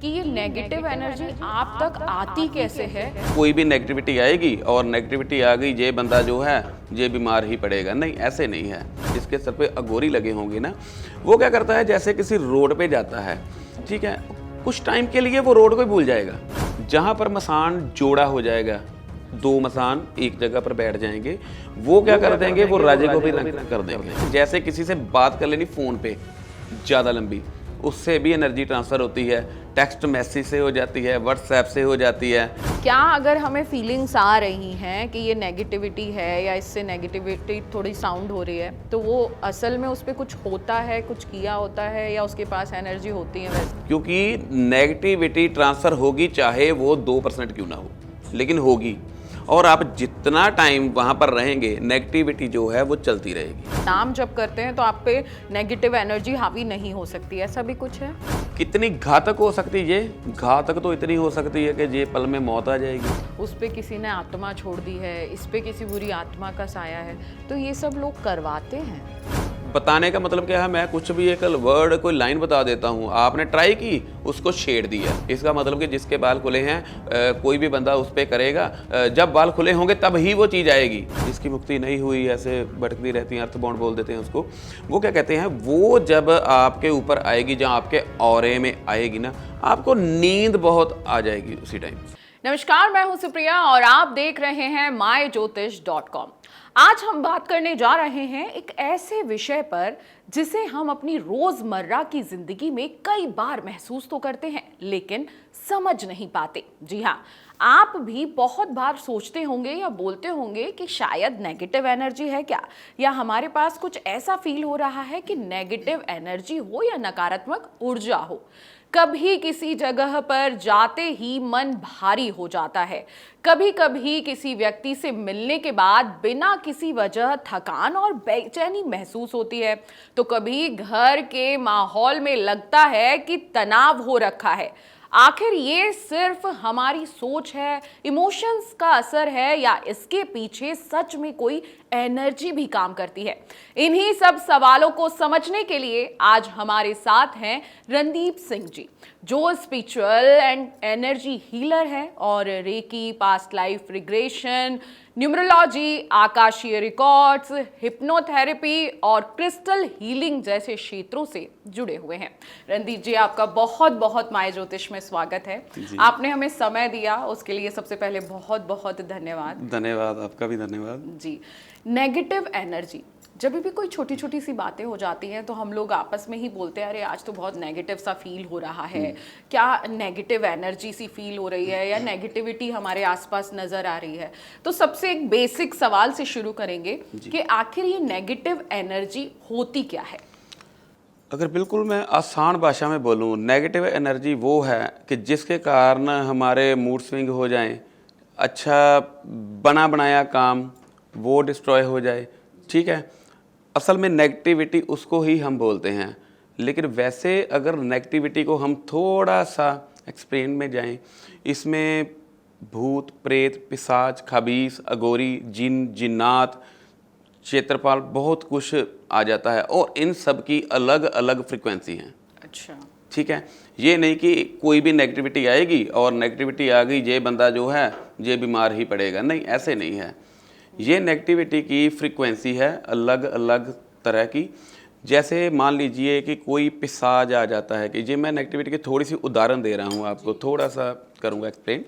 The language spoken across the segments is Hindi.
कि ये नेगेटिव एनर्जी आप तक आती कैसे है। कोई भी नेगेटिविटी आएगी और नेगेटिविटी आ गई ये बंदा जो है ये बीमार ही पड़ेगा, नहीं ऐसे नहीं है। जिसके सर पे अगोरी लगे होंगे ना, वो क्या करता है जैसे किसी रोड पे जाता है, ठीक है, कुछ टाइम के लिए वो रोड को ही भूल जाएगा। जहाँ पर मसान जोड़ा हो जाएगा, दो मसान एक जगह पर बैठ जाएंगे, वो क्या कर देंगे, वो राजे को भी रंग कर देंगे। जैसे किसी से बात कर लेनी फ़ोन पे ज़्यादा लंबी, उससे भी एनर्जी ट्रांसफ़र होती है, टेक्स्ट मैसेज से हो जाती है, व्हाट्सएप से हो जाती है। क्या अगर हमें फीलिंग्स आ रही हैं कि ये नेगेटिविटी है या इससे नेगेटिविटी थोड़ी साउंड हो रही है, तो वो असल में उस पर कुछ होता है, कुछ किया होता है, या उसके पास एनर्जी होती है वैसे? क्योंकि नेगेटिविटी ट्रांसफ़र होगी चाहे वो 2% क्यों ना हो, लेकिन होगी। और आप जितना टाइम वहाँ पर रहेंगे, नेगेटिविटी जो है वो चलती रहेगी। नाम जब करते हैं तो आप पे नेगेटिव एनर्जी हावी नहीं हो सकती, ऐसा भी कुछ है? कितनी घातक हो सकती है ये? घातक तो इतनी हो सकती है कि ये पल में मौत आ जाएगी। उस पे किसी ने आत्मा छोड़ दी है, इस पे किसी बुरी आत्मा का साया है, तो ये सब लोग करवाते हैं। बताने का मतलब क्या है, मैं कुछ भी एक वर्ड कोई लाइन बता देता हूँ, आपने ट्राई की, उसको छेड़ दिया। इसका मतलब कि जिसके बाल खुले हैं कोई भी बंदा उस पर करेगा, जब बाल खुले होंगे तब ही वो चीज़ आएगी। जिसकी मुक्ति नहीं हुई ऐसे भटकती रहती हैं, अर्थबाउंड बोल देते हैं उसको, वो क्या कहते हैं, वो जब आपके ऊपर आएगी, जहाँ आपके ऑरे में आएगी ना, आपको नींद बहुत आ जाएगी उसी टाइम। नमस्कार, मैं हूं सुप्रिया और आप देख रहे हैं myjyotish.com। आज हम बात करने जा रहे हैं एक ऐसे विषय पर जिसे हम अपनी रोजमर्रा की जिंदगी में कई बार महसूस तो करते हैं लेकिन समझ नहीं पाते। जी हाँ, आप भी बहुत बार सोचते होंगे या बोलते होंगे कि शायद नेगेटिव एनर्जी है क्या, या हमारे पास कुछ ऐसा फील हो रहा है कि नेगेटिव एनर्जी हो या नकारात्मक ऊर्जा हो। कभी किसी जगह पर जाते ही मन भारी हो जाता है, कभी कभी किसी व्यक्ति से मिलने के बाद बिना किसी वजह थकान और बेचैनी महसूस होती है, तो कभी घर के माहौल में लगता है कि तनाव हो रखा है। आखिर ये सिर्फ हमारी सोच है, इमोशंस का असर है, या इसके पीछे सच में कोई एनर्जी भी काम करती है? इन्हीं सब सवालों को समझने के लिए आज हमारे साथ हैं रणदीप सिंह जी, जो स्पिरिचुअल एंड एनर्जी हीलर है और reiki, past life regression, numerology, आकाशीय रिकॉर्ड्स, हिप्नोथेरेपी और क्रिस्टल हीलिंग जैसे क्षेत्रों से जुड़े हुए हैं। रणदीप जी, आपका बहुत बहुत माय ज्योतिष में स्वागत है। आपने हमें समय दिया, उसके लिए सबसे पहले बहुत बहुत धन्यवाद। धन्यवाद, आपका भी धन्यवाद जी। नेगेटिव एनर्जी, जब भी कोई छोटी छोटी सी बातें हो जाती हैं तो हम लोग आपस में ही बोलते हैं, अरे आज तो बहुत नेगेटिव सा फील हो रहा है, क्या नेगेटिव एनर्जी सी फील हो रही है या नेगेटिविटी हमारे आसपास नजर आ रही है। तो सबसे एक बेसिक सवाल से शुरू करेंगे कि आखिर ये नेगेटिव एनर्जी होती क्या है? अगर बिल्कुल मैं आसान भाषा में बोलूँ, नेगेटिव एनर्जी वो है कि जिसके कारण हमारे मूड स्विंग हो जाएं, अच्छा बना बनाया काम वो डिस्ट्रॉय हो जाए, ठीक है। असल में नेगेटिविटी उसको ही हम बोलते हैं। लेकिन वैसे अगर नेगेटिविटी को हम थोड़ा सा एक्सप्लेन में जाएं, इसमें भूत, प्रेत, पिशाच, खबीस, अगोरी, जिन, जिन्नात, क्षेत्रपाल, बहुत कुछ आ जाता है और इन सब की अलग अलग फ्रिक्वेंसी हैं। अच्छा, ठीक है। ये नहीं कि कोई भी नेगेटिविटी आएगी और नेगेटिविटी आ गई ये बंदा जो है ये बीमार ही पड़ेगा, नहीं ऐसे नहीं है। ये नेगेटिविटी की फ्रीक्वेंसी है अलग अलग तरह की। जैसे मान लीजिए कि कोई पिशाच आ जाता है, कि ये मैं नेगेटिविटी की थोड़ी सी उदाहरण दे रहा हूँ आपको, थोड़ा सा करूँगा एक्सप्लेन।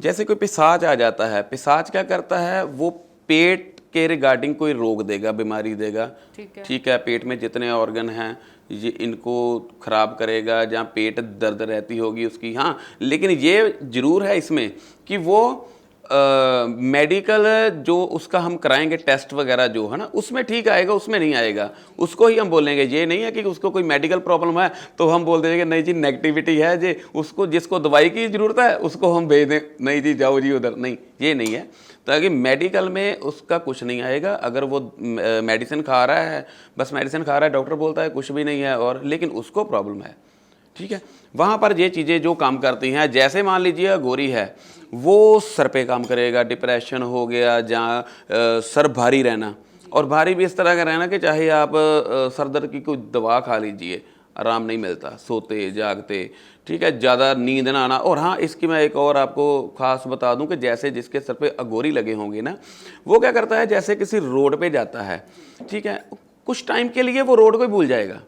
जैसे कोई पिशाच आ जाता है, पिशाच क्या करता है, वो पेट के रिगार्डिंग कोई रोग देगा, बीमारी देगा, ठीक है। पेट में जितने ऑर्गन हैं ये इनको खराब करेगा, जहाँ पेट दर्द रहती होगी उसकी, हाँ। लेकिन ये जरूर है इसमें कि वो मेडिकल जो उसका हम कराएंगे टेस्ट वगैरह जो है ना, उसमें ठीक आएगा, उसमें नहीं आएगा, उसको ही हम बोलेंगे। ये नहीं है कि उसको कोई मेडिकल प्रॉब्लम है तो हम बोल देंगे नहीं जी नेगेटिविटी है जी, उसको जिसको दवाई की ज़रूरत है उसको हम भेज दें, नहीं जी जाओ जी उधर, नहीं ये नहीं है। ताकि मेडिकल में उसका कुछ नहीं आएगा। अगर वो मेडिसिन खा रहा है, बस मेडिसिन खा रहा है, डॉक्टर बोलता है कुछ भी नहीं है, और लेकिन उसको प्रॉब्लम है, ठीक है। वहाँ पर ये चीज़ें जो काम करती हैं, जैसे मान लीजिए गोरी है, वो सर पे काम करेगा, डिप्रेशन हो गया, जहाँ सर भारी रहना, और भारी भी इस तरह का रहना कि चाहे आप सर दर्द की कोई दवा खा लीजिए, आराम नहीं मिलता, सोते जागते, ठीक है, ज़्यादा नींद ना आना। और हाँ, इसकी मैं एक और आपको खास बता दूं कि जैसे जिसके सर पे अगोरी लगे होंगे ना, वो क्या करता है, जैसे किसी रोड पे जाता है, ठीक है, कुछ टाइम के लिए वो रोड को ही भूल जाएगा।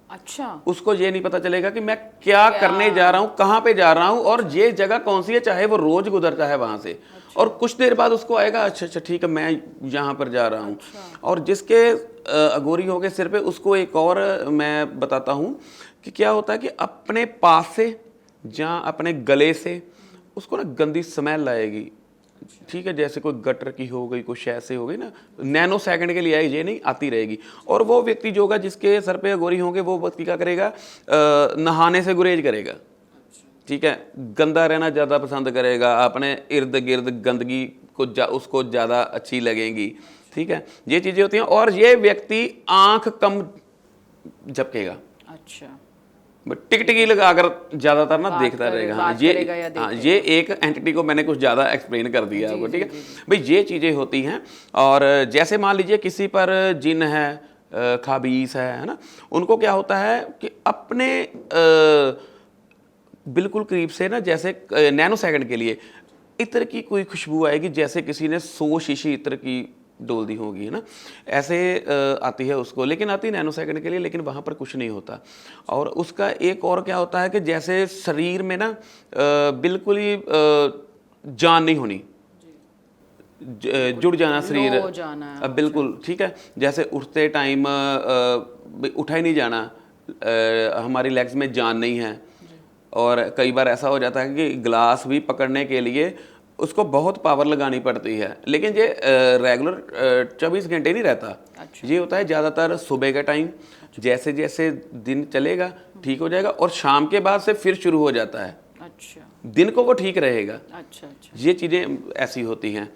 अच्छा। उसको ये नहीं पता चलेगा कि मैं क्या करने जा रहा हूँ, कहाँ पे जा रहा हूँ, और ये जगह कौन सी है, चाहे वो रोज गुजरता है वहां से। और कुछ देर बाद उसको आएगा, अच्छा अच्छा ठीक है, मैं यहाँ पर जा रहा हूँ। और जिसके अगोरी हो गए सिर पे, उसको एक और मैं बताता हूँ कि क्या होता है कि अपने पास से या अपने गले से उसको ना गंदी स्मेल आएगी, ठीक है, जैसे कोई गटर की हो गई, कुछ ऐसे हो गई ना, नैनो सेकंड के लिए आई, ये नहीं आती रहेगी। और वो व्यक्ति जो होगा जिसके सर पे गोरी होंगे, वो व्यक्ति क्या करेगा, नहाने से गुरेज करेगा, ठीक है, गंदा रहना ज़्यादा पसंद करेगा, अपने इर्द गिर्द गंदगी को उसको ज़्यादा अच्छी लगेगी, ठीक है, ये चीज़ें होती हैं। और ये व्यक्ति आंख कम झपकेगा, अच्छा, टिकटिकी लगाकर ज्यादातर ना देखता रहेगा। हाँ, हाँ, ये एक एंटिटी को मैंने कुछ ज्यादा एक्सप्लेन कर दिया आपको, ठीक है भाई, ये चीजें होती हैं। और जैसे मान लीजिए किसी पर जिन है, खाबीस है ना, उनको क्या होता है कि अपने बिल्कुल करीब से ना, जैसे नैनो सेकंड के लिए इत्र की कोई खुशबू आएगी, जैसे किसी ने 100 शीशी इत्र की डोल दी होगी, है ना, ऐसे आती है उसको, लेकिन आती है नैनो सेकंड के लिए, लेकिन वहाँ पर कुछ नहीं होता। और उसका एक और क्या होता है कि जैसे शरीर में ना बिल्कुल ही जान नहीं होनी, जुड़ जाना शरीर, अब बिल्कुल ठीक है, जैसे उठते टाइम उठा ही नहीं जाना, हमारी लेग्स में जान नहीं है। और कई बार ऐसा हो जाता है कि ग्लास भी पकड़ने के लिए उसको बहुत पावर लगानी पड़ती है, लेकिन ये रेगुलर 24 घंटे नहीं रहता। अच्छा। ये होता है ज़्यादातर सुबह का टाइम, जैसे जैसे दिन चलेगा ठीक हो जाएगा, और शाम के बाद से फिर शुरू हो जाता है। अच्छा। दिन को वो ठीक रहेगा। अच्छा अच्छा, ये चीज़ें ऐसी होती हैं।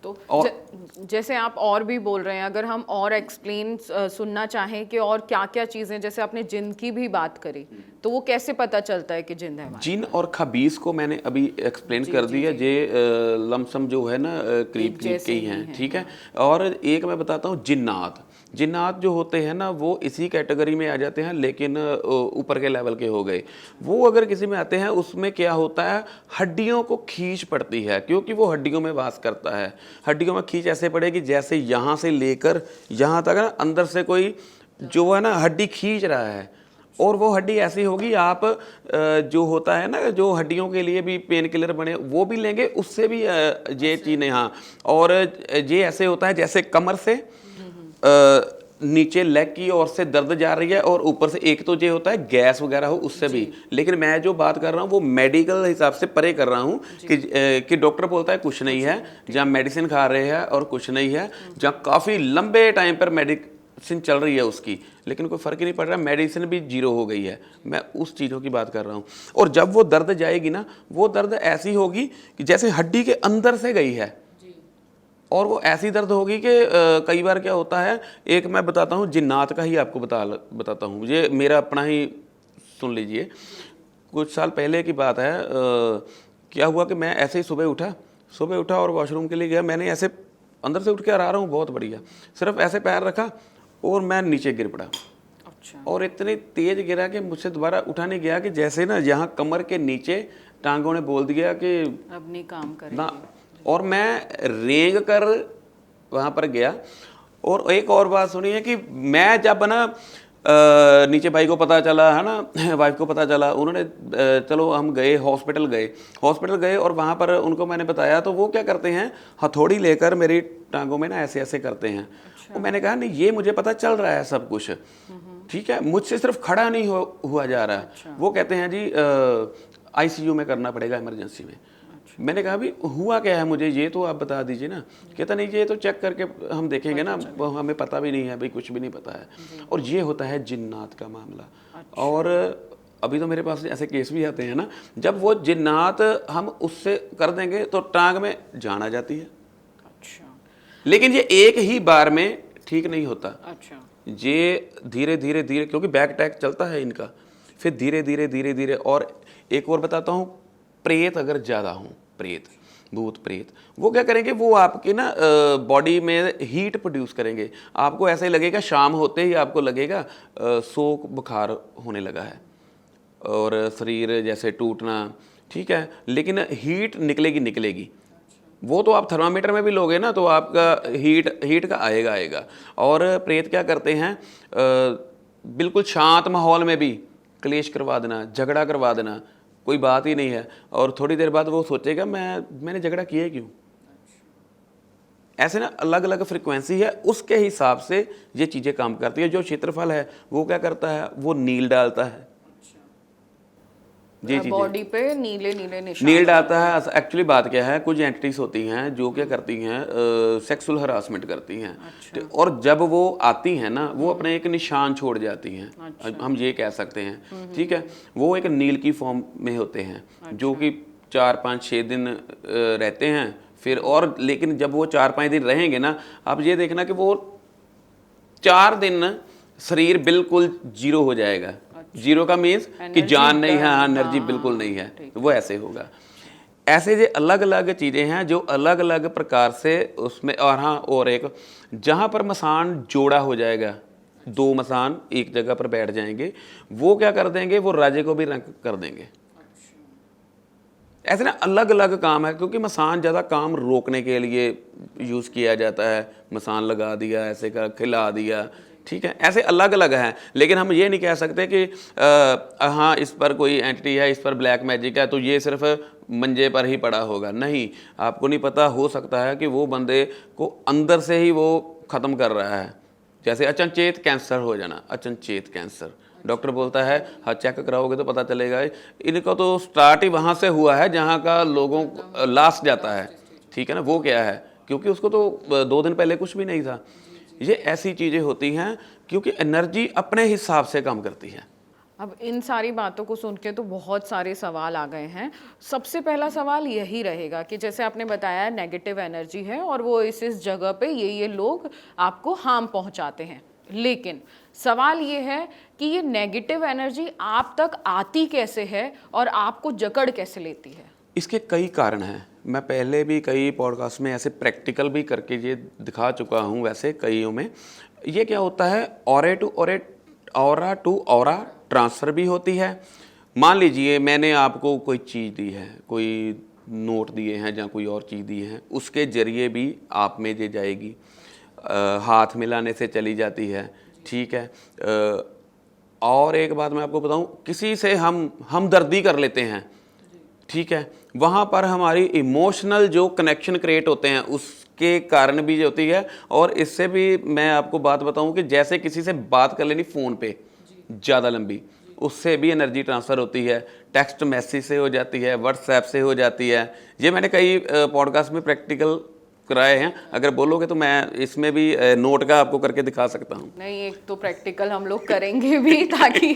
तो जैसे आप और भी बोल रहे हैं, अगर हम और एक्सप्लेन सुनना चाहें कि और क्या क्या चीज़ें, जैसे आपने जिन की भी बात करी, तो वो कैसे पता चलता है कि जिन है? जिन और खबीस को मैंने अभी एक्सप्लेन कर दिया, ये लमसम जो है ना करीब करीब के ही हैं, ठीक है। और एक मैं बताता हूँ, जिन्नात। जिन्नात जो होते हैं ना, वो इसी कैटेगरी में आ जाते हैं, लेकिन ऊपर के लेवल के हो गए। वो अगर किसी में आते हैं, उसमें क्या होता है, हड्डियों को खींच पड़ती है, क्योंकि वो हड्डियों में वास करता है। हड्डियों में खींच ऐसे पड़ेगी जैसे यहाँ से लेकर यहाँ तक ना अंदर से कोई जो है ना हड्डी खींच रहा है। और वो हड्डी ऐसी होगी, आप जो होता है ना, जो हड्डियों के लिए भी पेन किलर बने, वो भी लेंगे, उससे भी ये चीज़ें। हाँ, और ये ऐसे होता है जैसे कमर से नीचे लेग की ओर से दर्द जा रही है, और ऊपर से एक तो ये होता है गैस वगैरह हो, उससे भी। लेकिन मैं जो बात कर रहा हूँ वो मेडिकल हिसाब से परे कर रहा हूँ कि डॉक्टर बोलता है कुछ नहीं है, जहाँ मेडिसिन खा रहे हैं और कुछ नहीं है, जहाँ काफ़ी लंबे टाइम पर मेडिसिन चल रही है उसकी, लेकिन कोई फ़र्क ही नहीं पड़ रहा, मेडिसिन भी जीरो हो गई है। मैं उस चीज़ों की बात कर रहा हूँ। और जब वो दर्द जाएगी ना, वो दर्द ऐसी होगी कि जैसे हड्डी के अंदर से गई है, और वो ऐसी दर्द होगी कि कई बार क्या होता है, एक मैं बताता हूँ, जिन्नात का ही आपको बताता हूँ, ये मेरा अपना ही सुन लीजिए। कुछ साल पहले की बात है, क्या हुआ कि मैं ऐसे ही सुबह उठा और वॉशरूम के लिए गया। मैंने ऐसे अंदर से उठ के आ रहा हूँ, बहुत बढ़िया, सिर्फ ऐसे पैर रखा और मैं नीचे गिर पड़ा। अच्छा। और इतनी तेज गिरा कि मुझसे दोबारा उठा नहीं गया, कि जैसे ना यहाँ कमर के नीचे टांगों ने बोल दिया कि अब नहीं काम करेंगे ना। और मैं रेंग कर वहाँ पर गया। और एक और बात सुनिए कि मैं जब ना नीचे भाई को पता चला, है ना, वाइफ को पता चला, उन्होंने चलो हम गए, हॉस्पिटल गए और वहाँ पर उनको मैंने बताया, तो वो क्या करते हैं, हथौड़ी लेकर मेरी टांगों में ना ऐसे ऐसे करते हैं। अच्छा। और मैंने कहा नहीं, ये मुझे पता चल रहा है सब कुछ, ठीक है, मुझसे सिर्फ खड़ा नहीं हुआ जा रहा है। अच्छा। वो कहते हैं जी ICU में करना पड़ेगा, इमरजेंसी में। मैंने कहा भी हुआ क्या है, मुझे ये तो आप बता दीजिए ना। कहता नहीं, ये तो चेक करके हम देखेंगे ना, हमें पता भी नहीं है भाई, कुछ भी नहीं पता है। और ये होता है जिन्नात का मामला। अच्छा। और अभी तो मेरे पास ऐसे केस भी आते हैं ना, जब वो जिन्नात हम उससे कर देंगे तो टांग में जान आ जाती है। अच्छा। लेकिन ये एक ही बार में ठीक नहीं होता। अच्छा। ये धीरे धीरे धीरे, क्योंकि बैक अटैक चलता है इनका, फिर धीरे धीरे धीरे धीरे। और एक और बताता हूँ, प्रेत अगर ज़्यादा हो, प्रेत भूत प्रेत वो क्या करेंगे, वो आपके ना बॉडी में हीट प्रोड्यूस करेंगे। आपको ऐसे ही लगेगा, शाम होते ही आपको लगेगा सोख बुखार होने लगा है और शरीर जैसे टूटना, ठीक है, लेकिन हीट निकलेगी। वो तो आप थर्मामीटर में भी लोगे ना तो आपका हीट का आएगा। और प्रेत क्या करते हैं, बिल्कुल शांत माहौल में भी क्लेश करवा देना, झगड़ा करवा देना, कोई बात ही नहीं है, और थोड़ी देर बाद वो सोचेगा मैंने झगड़ा किया क्यों। ऐसे ना अलग अलग फ्रिक्वेंसी है, उसके हिसाब से ये चीज़ें काम करती है। जो क्षेत्रफल है वो क्या करता है, वो नील डालता है, जी बॉडी पे नीले निशान नील डालता है। एक्चुअली बात क्या है, कुछ एंटिटीज होती हैं जो क्या करती हैं, सेक्सुअल हरासमेंट करती हैं। और जब वो आती हैं ना, वो अपने एक निशान छोड़ जाती हैं, हम ये कह सकते हैं, ठीक है। वो एक नील की फॉर्म में होते हैं, जो कि 4-5-6 दिन रहते हैं फिर, और लेकिन जब वो 4-5 दिन रहेंगे ना, आप ये देखना कि वो 4 दिन शरीर बिल्कुल जीरो हो जाएगा। जीरो का मीन्स कि जान नहीं है, एनर्जी बिल्कुल नहीं है, वो ऐसे होगा। ऐसे जो अलग अलग चीज़ें हैं जो अलग अलग प्रकार से उसमें, और हाँ, और एक जहाँ पर मसान जोड़ा हो जाएगा, 2 मसान एक जगह पर बैठ जाएंगे, वो क्या कर देंगे, वो राजे को भी रंग कर देंगे। ऐसे ना अलग अलग काम है, क्योंकि मसान ज़्यादा काम रोकने के लिए यूज़ किया जाता है। मसान लगा दिया, ऐसे का खिला दिया, ठीक है, ऐसे अलग अलग हैं। लेकिन हम ये नहीं कह सकते कि हाँ इस पर कोई एंटिटी है, इस पर ब्लैक मैजिक है, तो ये सिर्फ मंजे पर ही पड़ा होगा। नहीं, आपको नहीं पता, हो सकता है कि वो बंदे को अंदर से ही वो ख़त्म कर रहा है। जैसे अचनचेत कैंसर हो जाना, अचनचेत कैंसर, डॉक्टर बोलता है हाँ चेक कराओगे तो पता चलेगा। इनका तो स्टार्ट ही वहाँ से हुआ है जहाँ का लोगों लास्ट जाता है, ठीक है ना। वो क्या है, क्योंकि उसको तो 2 दिन पहले कुछ भी नहीं था। ये ऐसी चीज़ें होती हैं क्योंकि एनर्जी अपने हिसाब से काम करती है। अब इन सारी बातों को सुन के तो बहुत सारे सवाल आ गए हैं। सबसे पहला सवाल यही रहेगा कि जैसे आपने बताया नेगेटिव एनर्जी है और वो इस जगह पे ये लोग आपको हार्म पहुंचाते हैं, लेकिन सवाल ये है कि ये नेगेटिव एनर्जी आप तक आती कैसे है और आपको जकड़ कैसे लेती है? इसके कई कारण हैं। मैं पहले भी कई पॉडकास्ट में ऐसे प्रैक्टिकल भी करके ये दिखा चुका हूँ। वैसे कईयों में ये क्या होता है, ऑरा टू ऑरा ट्रांसफ़र भी होती है। मान लीजिए मैंने आपको कोई चीज़ दी है, कोई नोट दिए हैं या कोई और चीज़ दी है, उसके ज़रिए भी आप में जे जाएगी, हाथ मिलाने से चली जाती है, ठीक है। और एक बात मैं आपको बताऊं, किसी से हम हमदर्दी कर लेते हैं, ठीक है, वहाँ पर हमारी इमोशनल जो कनेक्शन क्रिएट होते हैं उसके कारण भी जो होती है। और इससे भी मैं आपको बात बताऊं कि जैसे किसी से बात कर लेनी फ़ोन पे ज़्यादा लंबी, उससे भी एनर्जी ट्रांसफ़र होती है। टेक्स्ट मैसेज से हो जाती है, व्हाट्सएप से हो जाती है। ये मैंने कई पॉडकास्ट में प्रैक्टिकल कराए हैं। अगर बोलोगे तो मैं इसमें भी नोट का आपको करके दिखा सकता हूँ। नहीं, एक तो प्रैक्टिकल हम लोग करेंगे भी ताकि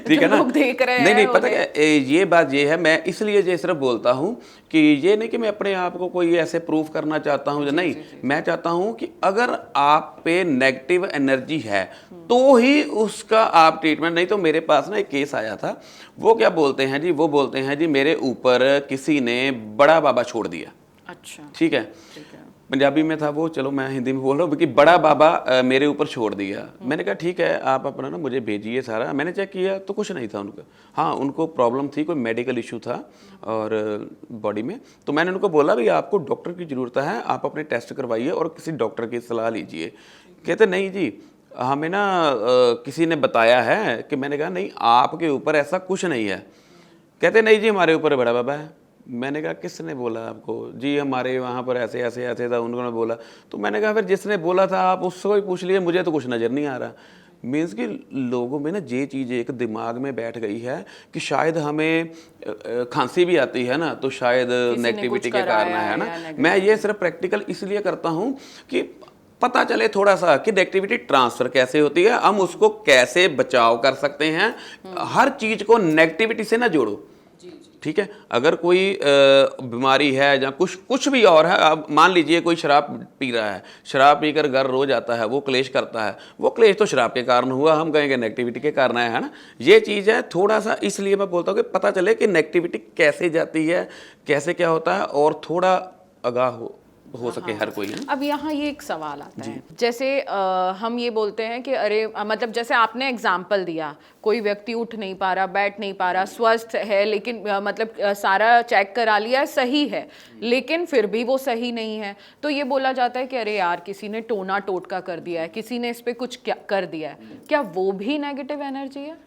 ठीक है ना, लोग देख रहे हैं। नहीं पता क्या ये बात ये है, मैं इसलिए ये सिर्फ बोलता हूँ कि ये नहीं कि मैं अपने आप को कोई ऐसे प्रूफ करना चाहता हूँ, नहीं। मैं चाहता हूँ कि अगर आप पे नेगेटिव एनर्जी है तो ही उसका आप ट्रीटमेंट, नहीं तो मेरे पास ना एक केस आया था। वो क्या बोलते हैं जी, वो बोलते हैं जी मेरे ऊपर किसी ने बड़ा बाबा छोड़ दिया। अच्छा, ठीक है, पंजाबी में था वो, चलो मैं हिंदी में बोल रहा हूँ कि बड़ा बाबा मेरे ऊपर छोड़ दिया। मैंने कहा ठीक है, आप अपना ना मुझे भेजिए सारा। मैंने चेक किया तो कुछ नहीं था उनका। हाँ, उनको प्रॉब्लम थी, कोई मेडिकल इशू था और बॉडी में। तो मैंने उनको बोला भी आपको डॉक्टर की ज़रूरत है, आप अपने टेस्ट करवाइए और किसी डॉक्टर की सलाह लीजिए। कहते नहीं जी, हमें ना किसी ने बताया है। कि मैंने कहा नहीं, आपके ऊपर ऐसा कुछ नहीं है। कहते नहीं जी, हमारे ऊपर बड़ा बाबा है। मैंने कहा किसने बोला आपको? जी हमारे वहाँ पर ऐसे ऐसे ऐसे था, उन्होंने बोला। तो मैंने कहा फिर जिसने बोला था आप उससे ही पूछ लिए, मुझे तो कुछ नज़र नहीं आ रहा। मीन्स कि लोगों में ना ये चीज़ एक दिमाग में बैठ गई है कि शायद हमें खांसी भी आती है ना तो शायद नेगेटिविटी के कारण है ना। मैं ये सिर्फ प्रैक्टिकल इसलिए करता हूँ कि पता चले थोड़ा सा कि नेगेटिविटी ट्रांसफ़र कैसे होती है, हम उसको कैसे बचाव कर सकते हैं। हर चीज़ को नेगेटिविटी से ना जोड़ो, ठीक है। अगर कोई बीमारी है या कुछ भी और है, अब मान लीजिए कोई शराब पी रहा है, शराब पीकर घर रोज आता है, वो क्लेश करता है, वो क्लेश तो शराब के कारण हुआ, हम कहेंगे नेगेटिविटी के कारण है ना। ये चीज़ है थोड़ा सा, इसलिए मैं बोलता हूँ कि पता चले कि नेगेटिविटी कैसे जाती है, कैसे क्या होता है, और थोड़ा आगाह हो सके हर कोई, है ना। अब यहाँ ये एक सवाल आता है, जैसे हम ये बोलते हैं कि अरे मतलब जैसे आपने एग्जाम्पल दिया, कोई व्यक्ति उठ नहीं पा रहा, बैठ नहीं पा रहा, स्वस्थ है लेकिन मतलब सारा चेक करा लिया, सही है, लेकिन फिर भी वो सही नहीं है, तो ये बोला जाता है कि अरे यार किसी ने टोना टोटका कर दिया है, किसी ने इस पे कुछ क्या कर दिया है। क्या वो भी नेगेटिव एनर्जी है?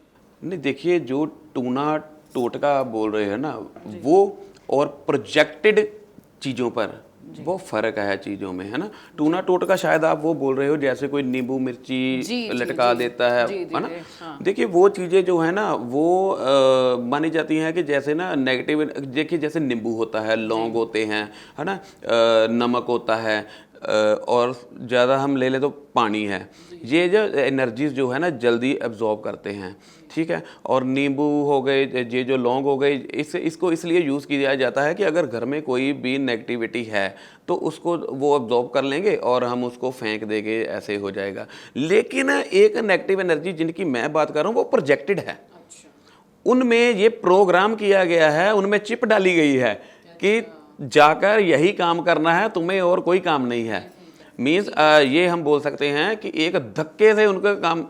नहीं, देखिए, जो टूना टोटका बोल रहे हैं ना, वो और प्रोजेक्टेड चीज़ों पर वो फर्क है चीज़ों में, है ना। टूना टोटका शायद आप वो बोल रहे हो जैसे कोई नींबू मिर्ची लटका देता है ना। हाँ। देखिए, वो चीज़ें जो है ना वो मानी जाती हैं कि जैसे ना नेगेटिव, देखिए जैसे नींबू होता है, लौंग होते हैं, है ना, नमक होता है, और ज़्यादा हम ले ले तो पानी है। ये जो एनर्जीज जो है ना जल्दी एब्जॉर्ब करते हैं, ठीक है। और नींबू हो गए, ये जो लौंग हो गए, इसको इसलिए यूज़ किया जाता है कि अगर घर में कोई भी नेगेटिविटी है तो उसको वो एब्जॉर्ब कर लेंगे और हम उसको फेंक देंगे, ऐसे हो जाएगा। लेकिन एक नेगेटिव एनर्जी जिनकी मैं बात कर रहा हूँ वो प्रोजेक्टेड है। उनमें ये प्रोग्राम किया गया है, उनमें चिप डाली गई है कि जाकर यही काम करना है, तुम्हें और कोई काम नहीं है। मीन्स ये हम बोल सकते हैं कि एक धक्के से उनका काम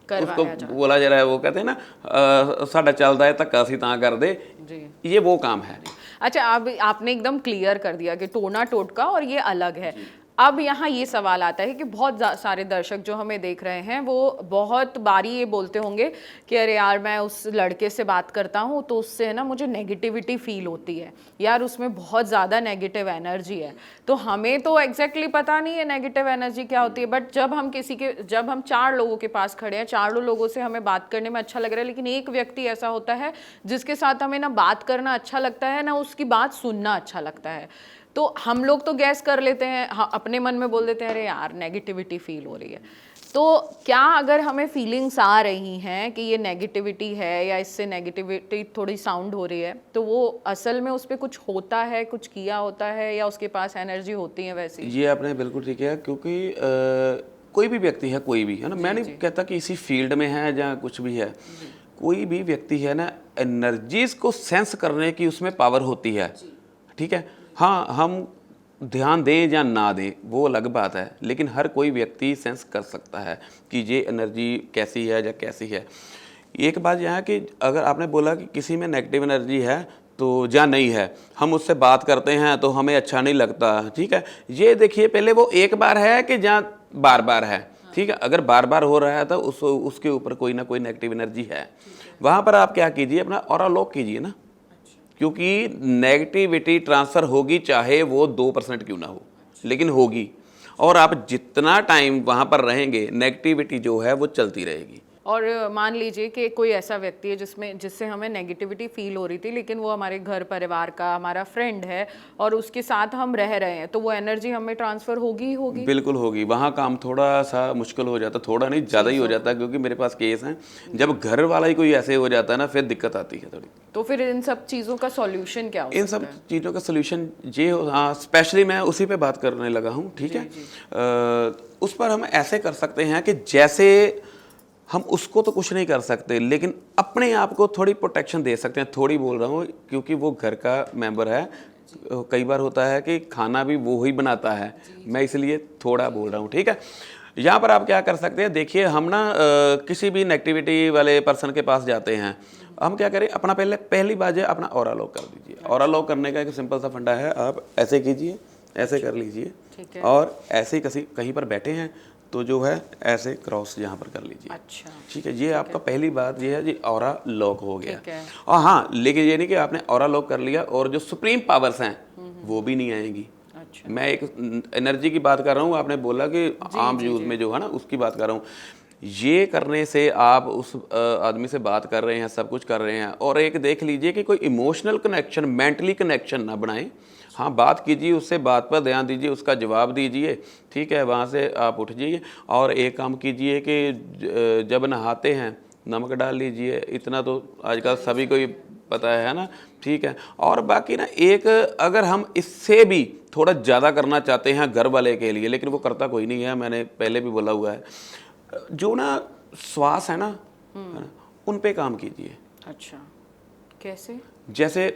उसको बोला जा रहा है, वो कहते हैं ना साडा चलता है धक्का सी तां कर दे, ये वो काम है। अच्छा, अब आपने एकदम क्लियर कर दिया कि टोना टोटका और ये अलग है। अब यहाँ ये सवाल आता है कि बहुत सारे दर्शक जो हमें देख रहे हैं वो बहुत बारी ये बोलते होंगे कि अरे यार मैं उस लड़के से बात करता हूँ तो उससे है ना मुझे नेगेटिविटी फील होती है, यार उसमें बहुत ज़्यादा नेगेटिव एनर्जी है। तो हमें तो एग्जैक्टली पता नहीं है नेगेटिव एनर्जी क्या होती है, बट जब हम 4 लोगों के पास खड़े हैं, 4 लोगों से हमें बात करने में अच्छा लग रहा है, लेकिन एक व्यक्ति ऐसा होता है जिसके साथ हमें ना बात करना अच्छा लगता है ना उसकी बात सुनना अच्छा लगता है, तो हम लोग तो गैस कर लेते हैं, हाँ, अपने मन में बोल देते हैं अरे यार नेगेटिविटी फील हो रही है। तो क्या अगर हमें फीलिंग्स आ रही हैं कि ये नेगेटिविटी है या इससे नेगेटिविटी थोड़ी साउंड हो रही है, तो वो असल में उस पर कुछ होता है, कुछ किया होता है, या उसके पास एनर्जी होती है वैसी? ये आपने बिल्कुल ठीक है, क्योंकि कोई भी व्यक्ति है, कोई भी है ना, मैं नहीं कहता कि इसी फील्ड में है या कुछ भी है, कोई भी व्यक्ति है ना, एनर्जीज को सेंस करने की उसमें पावर होती है, ठीक है। हाँ, हम ध्यान दें या ना दें वो अलग बात है, लेकिन हर कोई व्यक्ति सेंस कर सकता है कि ये एनर्जी कैसी है या कैसी है। एक बात यह है कि अगर आपने बोला कि किसी में नेगेटिव एनर्जी है तो या नहीं है, हम उससे बात करते हैं तो हमें अच्छा नहीं लगता, ठीक है। ये देखिए, पहले वो एक बार है कि जहाँ बार बार है, ठीक है। अगर बार बार हो रहा है तो उसके ऊपर कोई ना कोई नेगेटिव एनर्जी है। वहाँ पर आप क्या कीजिए, अपना ऑरा लॉक कीजिए ना, क्योंकि नेगेटिविटी ट्रांसफ़र होगी चाहे वो 2% क्यों ना हो, लेकिन होगी। और आप जितना टाइम वहाँ पर रहेंगे नेगेटिविटी जो है वो चलती रहेगी। और मान लीजिए कि कोई ऐसा व्यक्ति है जिससे हमें नेगेटिविटी फील हो रही थी, लेकिन वो हमारे घर परिवार का हमारा फ्रेंड है और उसके साथ हम रह रहे हैं, तो वो एनर्जी हमें ट्रांसफ़र होगी ही होगी। बिल्कुल होगी। वहाँ काम थोड़ा सा मुश्किल हो जाता, थोड़ा नहीं ज़्यादा ही हो जाता है, क्योंकि मेरे पास केस हैं जब घर वाला ही कोई ऐसे हो जाता है ना, फिर दिक्कत आती है थोड़ी। तो फिर इन सब चीज़ों का सॉल्यूशन क्या होता है? इन सब चीज़ों का सोल्यूशन ये हाँ, स्पेशली मैं उसी पे बात करने लगा हूँ, ठीक है। उस पर हम ऐसे कर सकते हैं कि जैसे हम उसको तो कुछ नहीं कर सकते, लेकिन अपने आप को थोड़ी प्रोटेक्शन दे सकते हैं। थोड़ी बोल रहा हूँ क्योंकि वो घर का मेंबर है, कई बार होता है कि खाना भी वो ही बनाता है, मैं इसलिए थोड़ा बोल रहा हूँ, ठीक है। यहाँ पर आप क्या कर सकते हैं, देखिए हम ना किसी भी नेगेटिविटी वाले पर्सन के पास जाते हैं, हम क्या करें, अपना पहली बात है अपना ऑरा लॉक कर दीजिए। ऑरा लॉक करने का एक सिंपल सा फंडा है, आप ऐसे कीजिए, ऐसे कर लीजिए, और ऐसे ही कहीं पर बैठे हैं तो जो है ऐसे क्रॉस यहाँ पर कर लीजिए। अच्छा, ठीक है। ये आपका पहली बात ये है, जी ऑरा लॉक हो गया। और हाँ, लेकिन ये नहीं कि आपने ऑरा लॉक कर लिया और जो सुप्रीम पावर्स हैं वो भी नहीं आएंगी। अच्छा। मैं एक एनर्जी की बात कर रहा हूँ, आपने बोला कि आम यूज में जो है ना उसकी बात कर रहा हूँ। ये करने से आप उस आदमी से बात कर रहे हैं, सब कुछ कर रहे हैं, और एक देख लीजिए कि कोई इमोशनल कनेक्शन, मेंटली कनेक्शन ना बनाएं। हाँ, बात कीजिए उससे, बात पर ध्यान दीजिए, उसका जवाब दीजिए, ठीक है। वहाँ से आप उठ जाइए और एक काम कीजिए कि जब नहाते हैं नमक डाल लीजिए। इतना तो आजकल सभी को ही पता है ना, ठीक है। और बाकी ना एक, अगर हम इससे भी थोड़ा ज़्यादा करना चाहते हैं घर वाले के लिए, लेकिन वो करता कोई नहीं है, मैंने पहले भी बोला हुआ है, जो ना श्वास है ना, उन पे काम कीजिए। अच्छा, कैसे? जैसे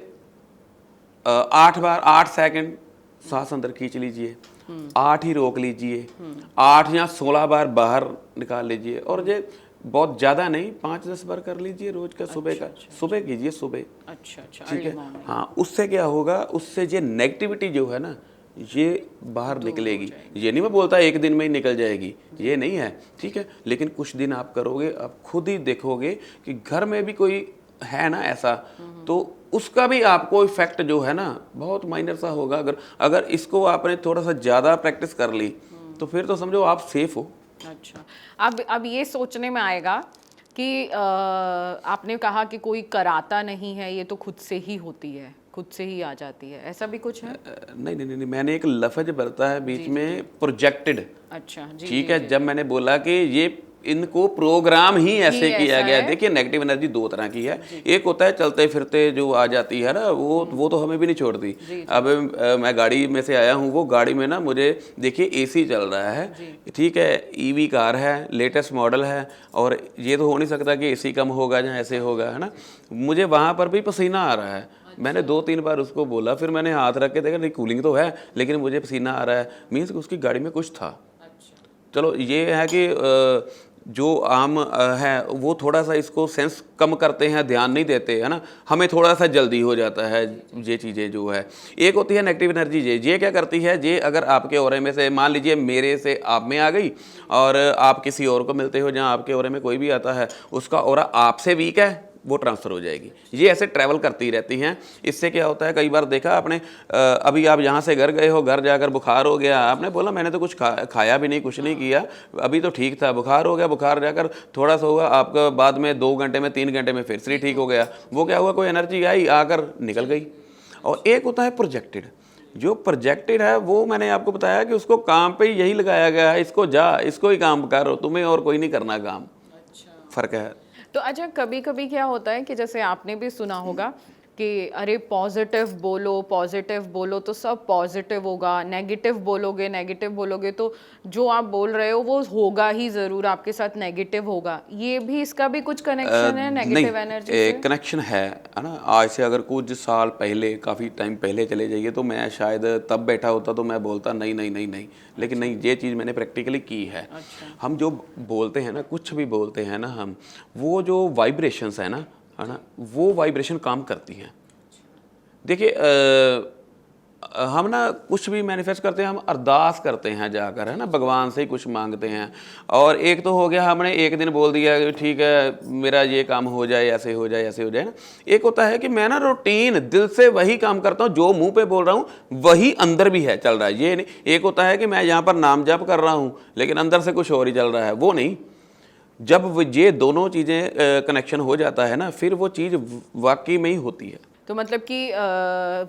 8 बार 8 सेकंड सांस अंदर खींच लीजिए, 8 ही रोक लीजिए, 8 या 16 बार बाहर निकाल लीजिए। और ये बहुत ज़्यादा नहीं, 5-10 बार कर लीजिए रोज का, सुबह का। सुबह कीजिए, सुबह। अच्छा, ठीक है। हाँ, उससे क्या होगा, उससे ये नेगेटिविटी जो है ना, ये बाहर निकलेगी। ये नहीं मैं बोलता एक दिन में ही निकल जाएगी, ये नहीं है, ठीक है। लेकिन कुछ दिन आप करोगे, आप खुद ही देखोगे कि घर में भी कोई है ना ऐसा, तो उसका भी आपको इफेक्ट जो है ना बहुत माइनर सा होगा। अगर इसको आपने थोड़ा सा ज़्यादा प्रैक्टिस कर ली तो फिर तो समझो आप सेफ हो। अच्छा, अब ये सोचने में आएगा कि आपने कहा कि कोई कराता नहीं है, ये तो खुद से ही होती है, खुद से ही आ जाती है, ऐसा भी कुछ है? नहीं, मैंने एक लफ्ज बरता है बीच में, प्रोजेक्टेड। अच्छा जी, ठीक है। जब मैंने बोला कि ये इनको प्रोग्राम ही ऐसे किया गया है। देखिए, नेगेटिव एनर्जी 2 तरह की है। एक होता है चलते फिरते जो आ जाती है ना, वो तो हमें भी नहीं छोड़ती। अब मैं गाड़ी में से आया हूँ, वो गाड़ी में ना मुझे देखिए एसी चल रहा है, ठीक है, ईवी कार है, लेटेस्ट मॉडल है, और ये तो हो नहीं सकता कि एसी कम होगा या ऐसे होगा, है ना। मुझे वहाँ पर भी पसीना आ रहा है। मैंने 2-3 बार उसको बोला, फिर मैंने हाथ रख के देखा, नहीं कूलिंग तो है लेकिन मुझे पसीना आ रहा है, मीन्स उसकी गाड़ी में कुछ था। चलो ये है कि जो आम है वो थोड़ा सा इसको सेंस कम करते हैं, ध्यान नहीं देते, है ना। हमें थोड़ा सा जल्दी हो जाता है ये चीज़ें जो है। एक होती है नेगेटिव एनर्जी, ये क्या करती है, ये अगर आपके ऑरे में से, मान लीजिए मेरे से आप में आ गई और आप किसी और को मिलते हो जहाँ आपके ऑरे में कोई भी आता है, उसका ऑरा आपसे वीक है, वो ट्रांसफ़र हो जाएगी। ये ऐसे ट्रैवल करती रहती हैं। इससे क्या होता है, कई बार देखा आपने, अभी आप यहाँ से घर गए हो, घर जाकर बुखार हो गया, आपने बोला मैंने तो कुछ खाया भी नहीं, कुछ नहीं किया, अभी तो ठीक था, बुखार हो गया, बुखार जाकर थोड़ा सा हुआ, आपका बाद में 2 घंटे में 3 घंटे में फिर से ठीक हो गया। वो क्या हुआ, कोई एनर्जी आई, आकर निकल गई। और एक होता है प्रोजेक्टेड। जो प्रोजेक्टेड है वो मैंने आपको बताया कि उसको काम पे यही लगाया गया है, इसको जा, इसको ही काम करो, तुम्हें और कोई नहीं करना काम। फ़र्क है। तो अच्छा, कभी कभी क्या होता है कि जैसे आपने भी सुना होगा कि अरे पॉजिटिव बोलो तो सब पॉजिटिव होगा, नेगेटिव बोलोगे तो जो आप बोल रहे हो वो होगा ही ज़रूर, आपके साथ नेगेटिव होगा। ये भी, इसका भी कुछ कनेक्शन है नेगेटिव एनर्जी से? कनेक्शन है ना। आज से अगर कुछ साल पहले, काफ़ी टाइम पहले चले जाइए तो मैं शायद तब बैठा होता तो मैं बोलता नहीं, लेकिन नहीं, ये चीज़ मैंने प्रैक्टिकली की है। हम जो बोलते हैं ना, कुछ भी बोलते हैं ना हम, वो जो वाइब्रेशंस है ना, वो वाइब्रेशन काम करती हैं। देखिए, हम ना कुछ भी मैनिफेस्ट करते हैं, हम अरदास करते हैं जाकर, है ना, भगवान से ही कुछ मांगते हैं। और एक तो हो गया, हमने एक दिन बोल दिया कि ठीक है मेरा ये काम हो जाए, ऐसे हो जाए, ऐसे हो जाए ना। एक होता है कि मैं ना रूटीन दिल से वही काम करता हूँ, जो मुंह पे बोल रहा हूँ वही अंदर भी है, चल रहा है। ये नहीं, एक होता है कि मैं यहाँ पर नाम जप कर रहा हूँ लेकिन अंदर से कुछ और ही चल रहा है, वो नहीं। जब ये दोनों चीज़ें कनेक्शन हो जाता है ना, फिर वो चीज़ वाकई में ही होती है। तो मतलब कि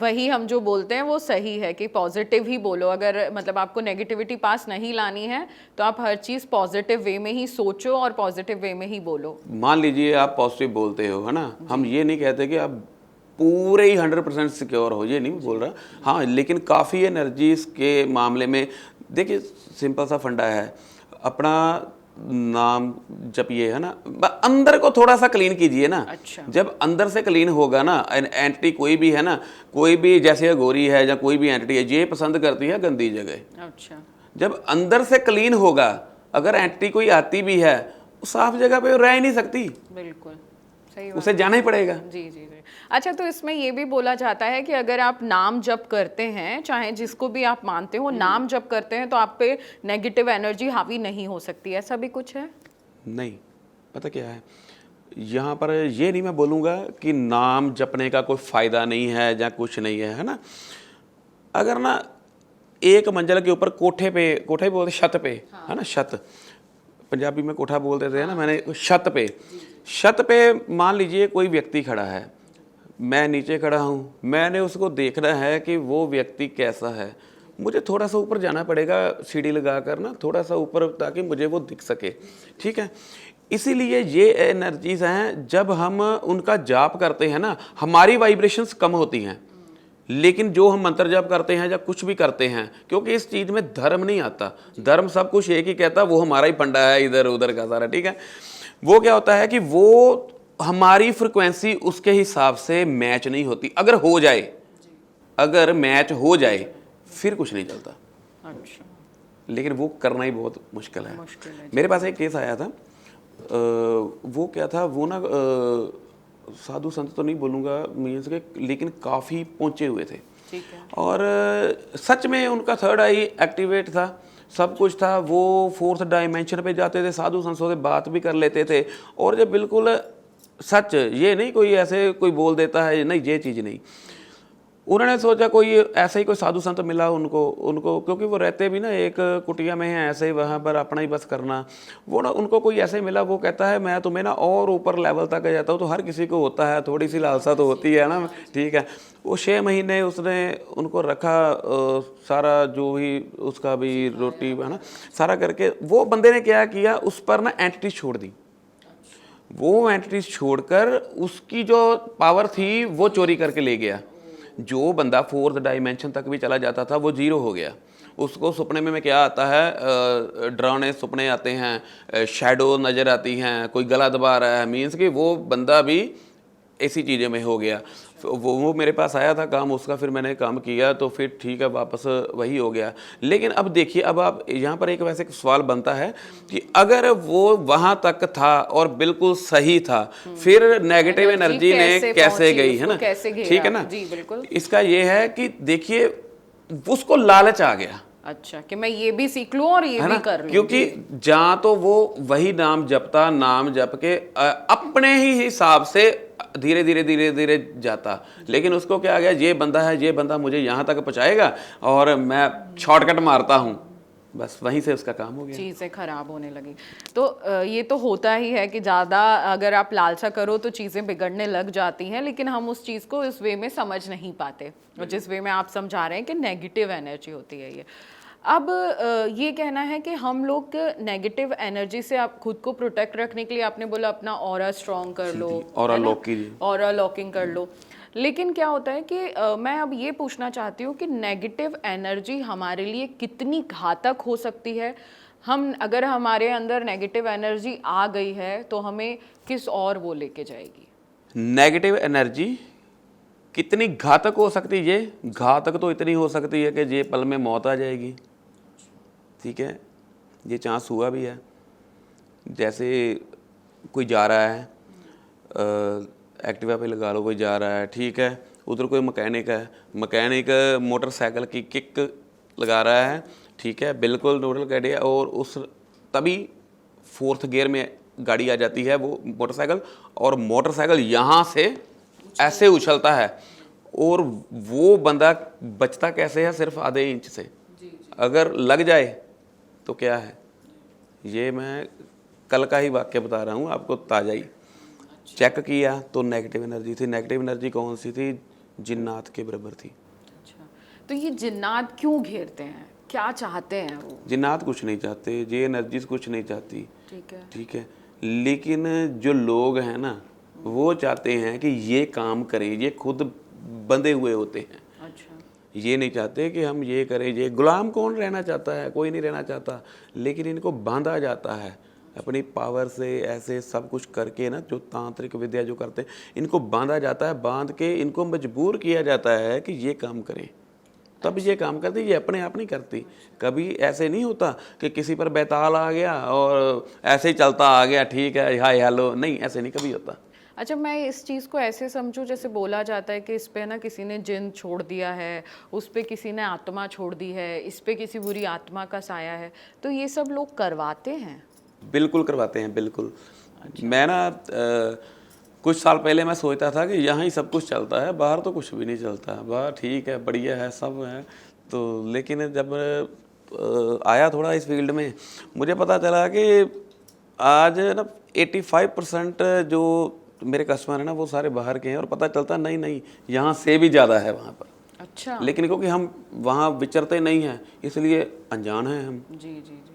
वही हम जो बोलते हैं वो सही है कि पॉजिटिव ही बोलो। अगर मतलब आपको नेगेटिविटी पास नहीं लानी है तो आप हर चीज़ पॉजिटिव वे में ही सोचो और पॉजिटिव वे में ही बोलो। मान लीजिए आप पॉजिटिव बोलते हो, है ना, हम ये नहीं कहते कि आप पूरे ही 100% सिक्योर हो, ये नहीं बोल रहा। हाँ, लेकिन काफ़ी एनर्जीज के मामले में देखिए सिंपल सा फंडा है, अपना नाम जपिए, है ना, अंदर को थोड़ा सा क्लीन कीजिए ना। अच्छा। जब अंदर से क्लीन होगा ना, एंटिटी कोई भी है ना, कोई भी जैसे गोरी है या कोई भी एंटिटी है, ये पसंद करती है गंदी जगह। अच्छा। जब अंदर से क्लीन होगा, अगर एंटिटी कोई आती भी है, साफ जगह पे रह ही नहीं सकती, बिल्कुल सही, उसे जाना ही पड़ेगा। जी। अच्छा, तो इसमें ये भी बोला जाता है कि अगर आप नाम जप करते हैं, चाहे जिसको भी आप मानते हो, नाम जप करते हैं तो आप पे नेगेटिव एनर्जी हावी नहीं हो सकती, ऐसा भी कुछ है? नहीं, पता क्या है, यहाँ पर ये नहीं मैं बोलूँगा कि नाम जपने का कोई फ़ायदा नहीं है या कुछ नहीं है ना। अगर ना एक मंजिल के ऊपर कोठे भी बोलते, छत पे, है ना, छत, पंजाबी में कोठा बोल देते हैं ना, मैंने छत पे मान लीजिए कोई व्यक्ति खड़ा है, मैं नीचे खड़ा हूँ, मैंने उसको देखना है कि वो व्यक्ति कैसा है, मुझे थोड़ा सा ऊपर जाना पड़ेगा, सीढ़ी लगाकर ना थोड़ा सा ऊपर, ताकि मुझे वो दिख सके, ठीक है। इसीलिए ये एनर्जीज हैं, जब हम उनका जाप करते हैं ना, हमारी वाइब्रेशंस कम होती हैं। लेकिन जो हम मंत्र जाप करते हैं या कुछ भी करते हैं, क्योंकि इस चीज़ में धर्म नहीं आता, धर्म सब कुछ एक ही कहता, वो हमारा ही फंडा है इधर उधर का सारा, ठीक है। वो क्या होता है कि वो हमारी फ्रिक्वेंसी उसके हिसाब से मैच नहीं होती। अगर मैच हो जाए फिर कुछ नहीं चलता। अच्छा, लेकिन वो करना ही बहुत मुश्किल है। मुश्किल है। मेरे पास एक केस आया था, वो क्या था, वो ना साधु संत तो नहीं बोलूँगा मीन्स के, लेकिन काफ़ी पहुँचे हुए थे। ठीक है। और सच में उनका थर्ड आई एक्टिवेट था, सब कुछ था, वो फोर्थ डायमेंशन पे जाते थे, साधु संतों से बात भी कर लेते थे। और जब बिल्कुल सच, ये नहीं कोई ऐसे कोई बोल देता है, नहीं ये चीज़ नहीं। उन्होंने सोचा कोई ऐसा ही कोई साधु संत मिला उनको क्योंकि वो रहते भी ना एक कुटिया में है, ऐसे ही वहाँ पर अपना ही बस करना। वो ना उनको कोई ऐसे मिला, वो कहता है मैं तुम्हें ना और ऊपर लेवल तक जाता हूँ। तो हर किसी को होता है, थोड़ी सी लालसा तो होती है ना, ठीक है। वो 6 महीने उसने उनको रखा, सारा जो भी उसका भी रोटी है ना सारा करके। वो बंदे ने क्या किया, उस पर ना एंटिटी छोड़ दी। वो एंटिटी छोड़कर उसकी जो पावर थी वो चोरी करके ले गया। जो बंदा फोर्थ डायमेंशन तक भी चला जाता था वो जीरो हो गया। उसको सपने में क्या आता है, डरावने सपने आते हैं, शैडो नज़र आती हैं, कोई गला दबा रहा है, मीन्स कि वो बंदा भी ऐसी चीज़ें में हो गया। वो मेरे पास आया था काम उसका, फिर मैंने काम किया तो फिर ठीक है, वापस वही हो गया। लेकिन अब देखिए, अब आप यहाँ पर एक वैसे सवाल बनता है कि अगर वो वहाँ तक था और बिल्कुल सही था, फिर नेगेटिव एनर्जी ने कैसे गई, है ना, ठीक है ना। जी बिल्कुल। इसका ये है कि देखिए उसको लालच आ गया, अच्छा, कि मैं ये भी सीख लूं और ये भी कर लूं। क्योंकि जहाँ तो वो वही नाम जपता, नाम जप के अपने ही हिसाब से धीरे धीरे धीरे धीरे जाता। लेकिन उसको क्या आ गया, ये बंदा है, ये बंदा मुझे यहाँ तक पहुँचाएगा और मैं शॉर्टकट मारता हूँ, बस वहीं से उसका काम हो गया, चीज़ें खराब होने लगी। तो ये तो होता ही है कि ज़्यादा अगर आप लालसा करो तो चीज़ें बिगड़ने लग जाती हैं, लेकिन हम उस चीज़ को इस वे में समझ नहीं पाते, और जिस वे में आप समझा रहे हैं कि नेगेटिव एनर्जी होती है ये। अब ये कहना है कि हम लोग नेगेटिव एनर्जी से आप खुद को प्रोटेक्ट रखने के लिए, आपने बोला अपना ऑरा स्ट्रॉन्ग कर लो, ऑरा लॉकिंग कर लो। लेकिन क्या होता है कि मैं अब ये पूछना चाहती हूँ कि नेगेटिव एनर्जी हमारे लिए कितनी घातक हो सकती है। हम अगर हमारे अंदर नेगेटिव एनर्जी आ गई है तो हमें किस और वो लेके जाएगी। नेगेटिव एनर्जी कितनी घातक हो सकती है? ये घातक तो इतनी हो सकती है कि ये पल में मौत आ जाएगी, ठीक है। ये चांस हुआ भी है। जैसे कोई जा रहा है, एक्टिवा पे लगा लो, कोई जा रहा है, ठीक है, उधर कोई मैकेनिक है, मैकेनिक मोटरसाइकिल की किक लगा रहा है, ठीक है, बिल्कुल न्यूट्रल कर दिया, और उस तभी फोर्थ गियर में गाड़ी आ जाती है, वो मोटरसाइकिल, और मोटरसाइकिल यहाँ से ऐसे उछलता है, और वो बंदा बचता कैसे है, सिर्फ आधे इंच से। अगर लग जाए तो क्या है, ये मैं कल का ही वाक्य बता रहा हूँ आपको, ताज़ा ही। चेक किया तो नेगेटिव एनर्जी थी। नेगेटिव एनर्जी कौन सी थी? जिन्नात के बराबर थी। अच्छा, तो ये जिन्नात क्यों घेरते हैं, क्या चाहते हैं वो? जिन्नात कुछ नहीं चाहते, ये एनर्जीज कुछ नहीं चाहती, ठीक है, ठीक है। लेकिन जो लोग हैं ना, वो चाहते हैं कि ये काम करें, ये खुद बंधे हुए होते हैं। अच्छा, ये नहीं चाहते कि हम ये करें। ये गुलाम कौन रहना चाहता है? कोई नहीं रहना चाहता। लेकिन इनको बांधा जाता है अपनी पावर से, ऐसे सब कुछ करके ना, जो तांत्रिक विद्या जो करते हैं, इनको बांधा जाता है। बांध के इनको मजबूर किया जाता है कि ये काम करें, तब ये काम करती। ये अपने आप नहीं करती। कभी ऐसे नहीं होता कि किसी पर बैताल आ गया और ऐसे ही चलता आ गया, ठीक है, हाय हेलो, नहीं, ऐसे नहीं कभी होता। अच्छा, मैं इस चीज़ को ऐसे समझूं, जैसे बोला जाता है कि इस पे ना किसी ने जिन छोड़ दिया है, उस पे किसी ने आत्मा छोड़ दी है, इस पे किसी बुरी आत्मा का साया है, तो ये सब लोग करवाते हैं? बिल्कुल करवाते हैं, बिल्कुल। मैं ना कुछ साल पहले मैं सोचता था कि यहाँ ही सब कुछ चलता है, बाहर तो कुछ भी नहीं चलता। बाहर ठीक है, बढ़िया है, सब है। तो लेकिन जब आया थोड़ा इस फील्ड में, मुझे पता चला कि आज ना 85% जो मेरे कस्टमर हैं ना, वो सारे बाहर के हैं, और पता चलता नहीं नहीं यहाँ से भी ज़्यादा है वहाँ पर। अच्छा, लेकिन क्योंकि हम वहाँ विचरते नहीं हैं, इसलिए अनजान हैं हम। जी जी जी जी।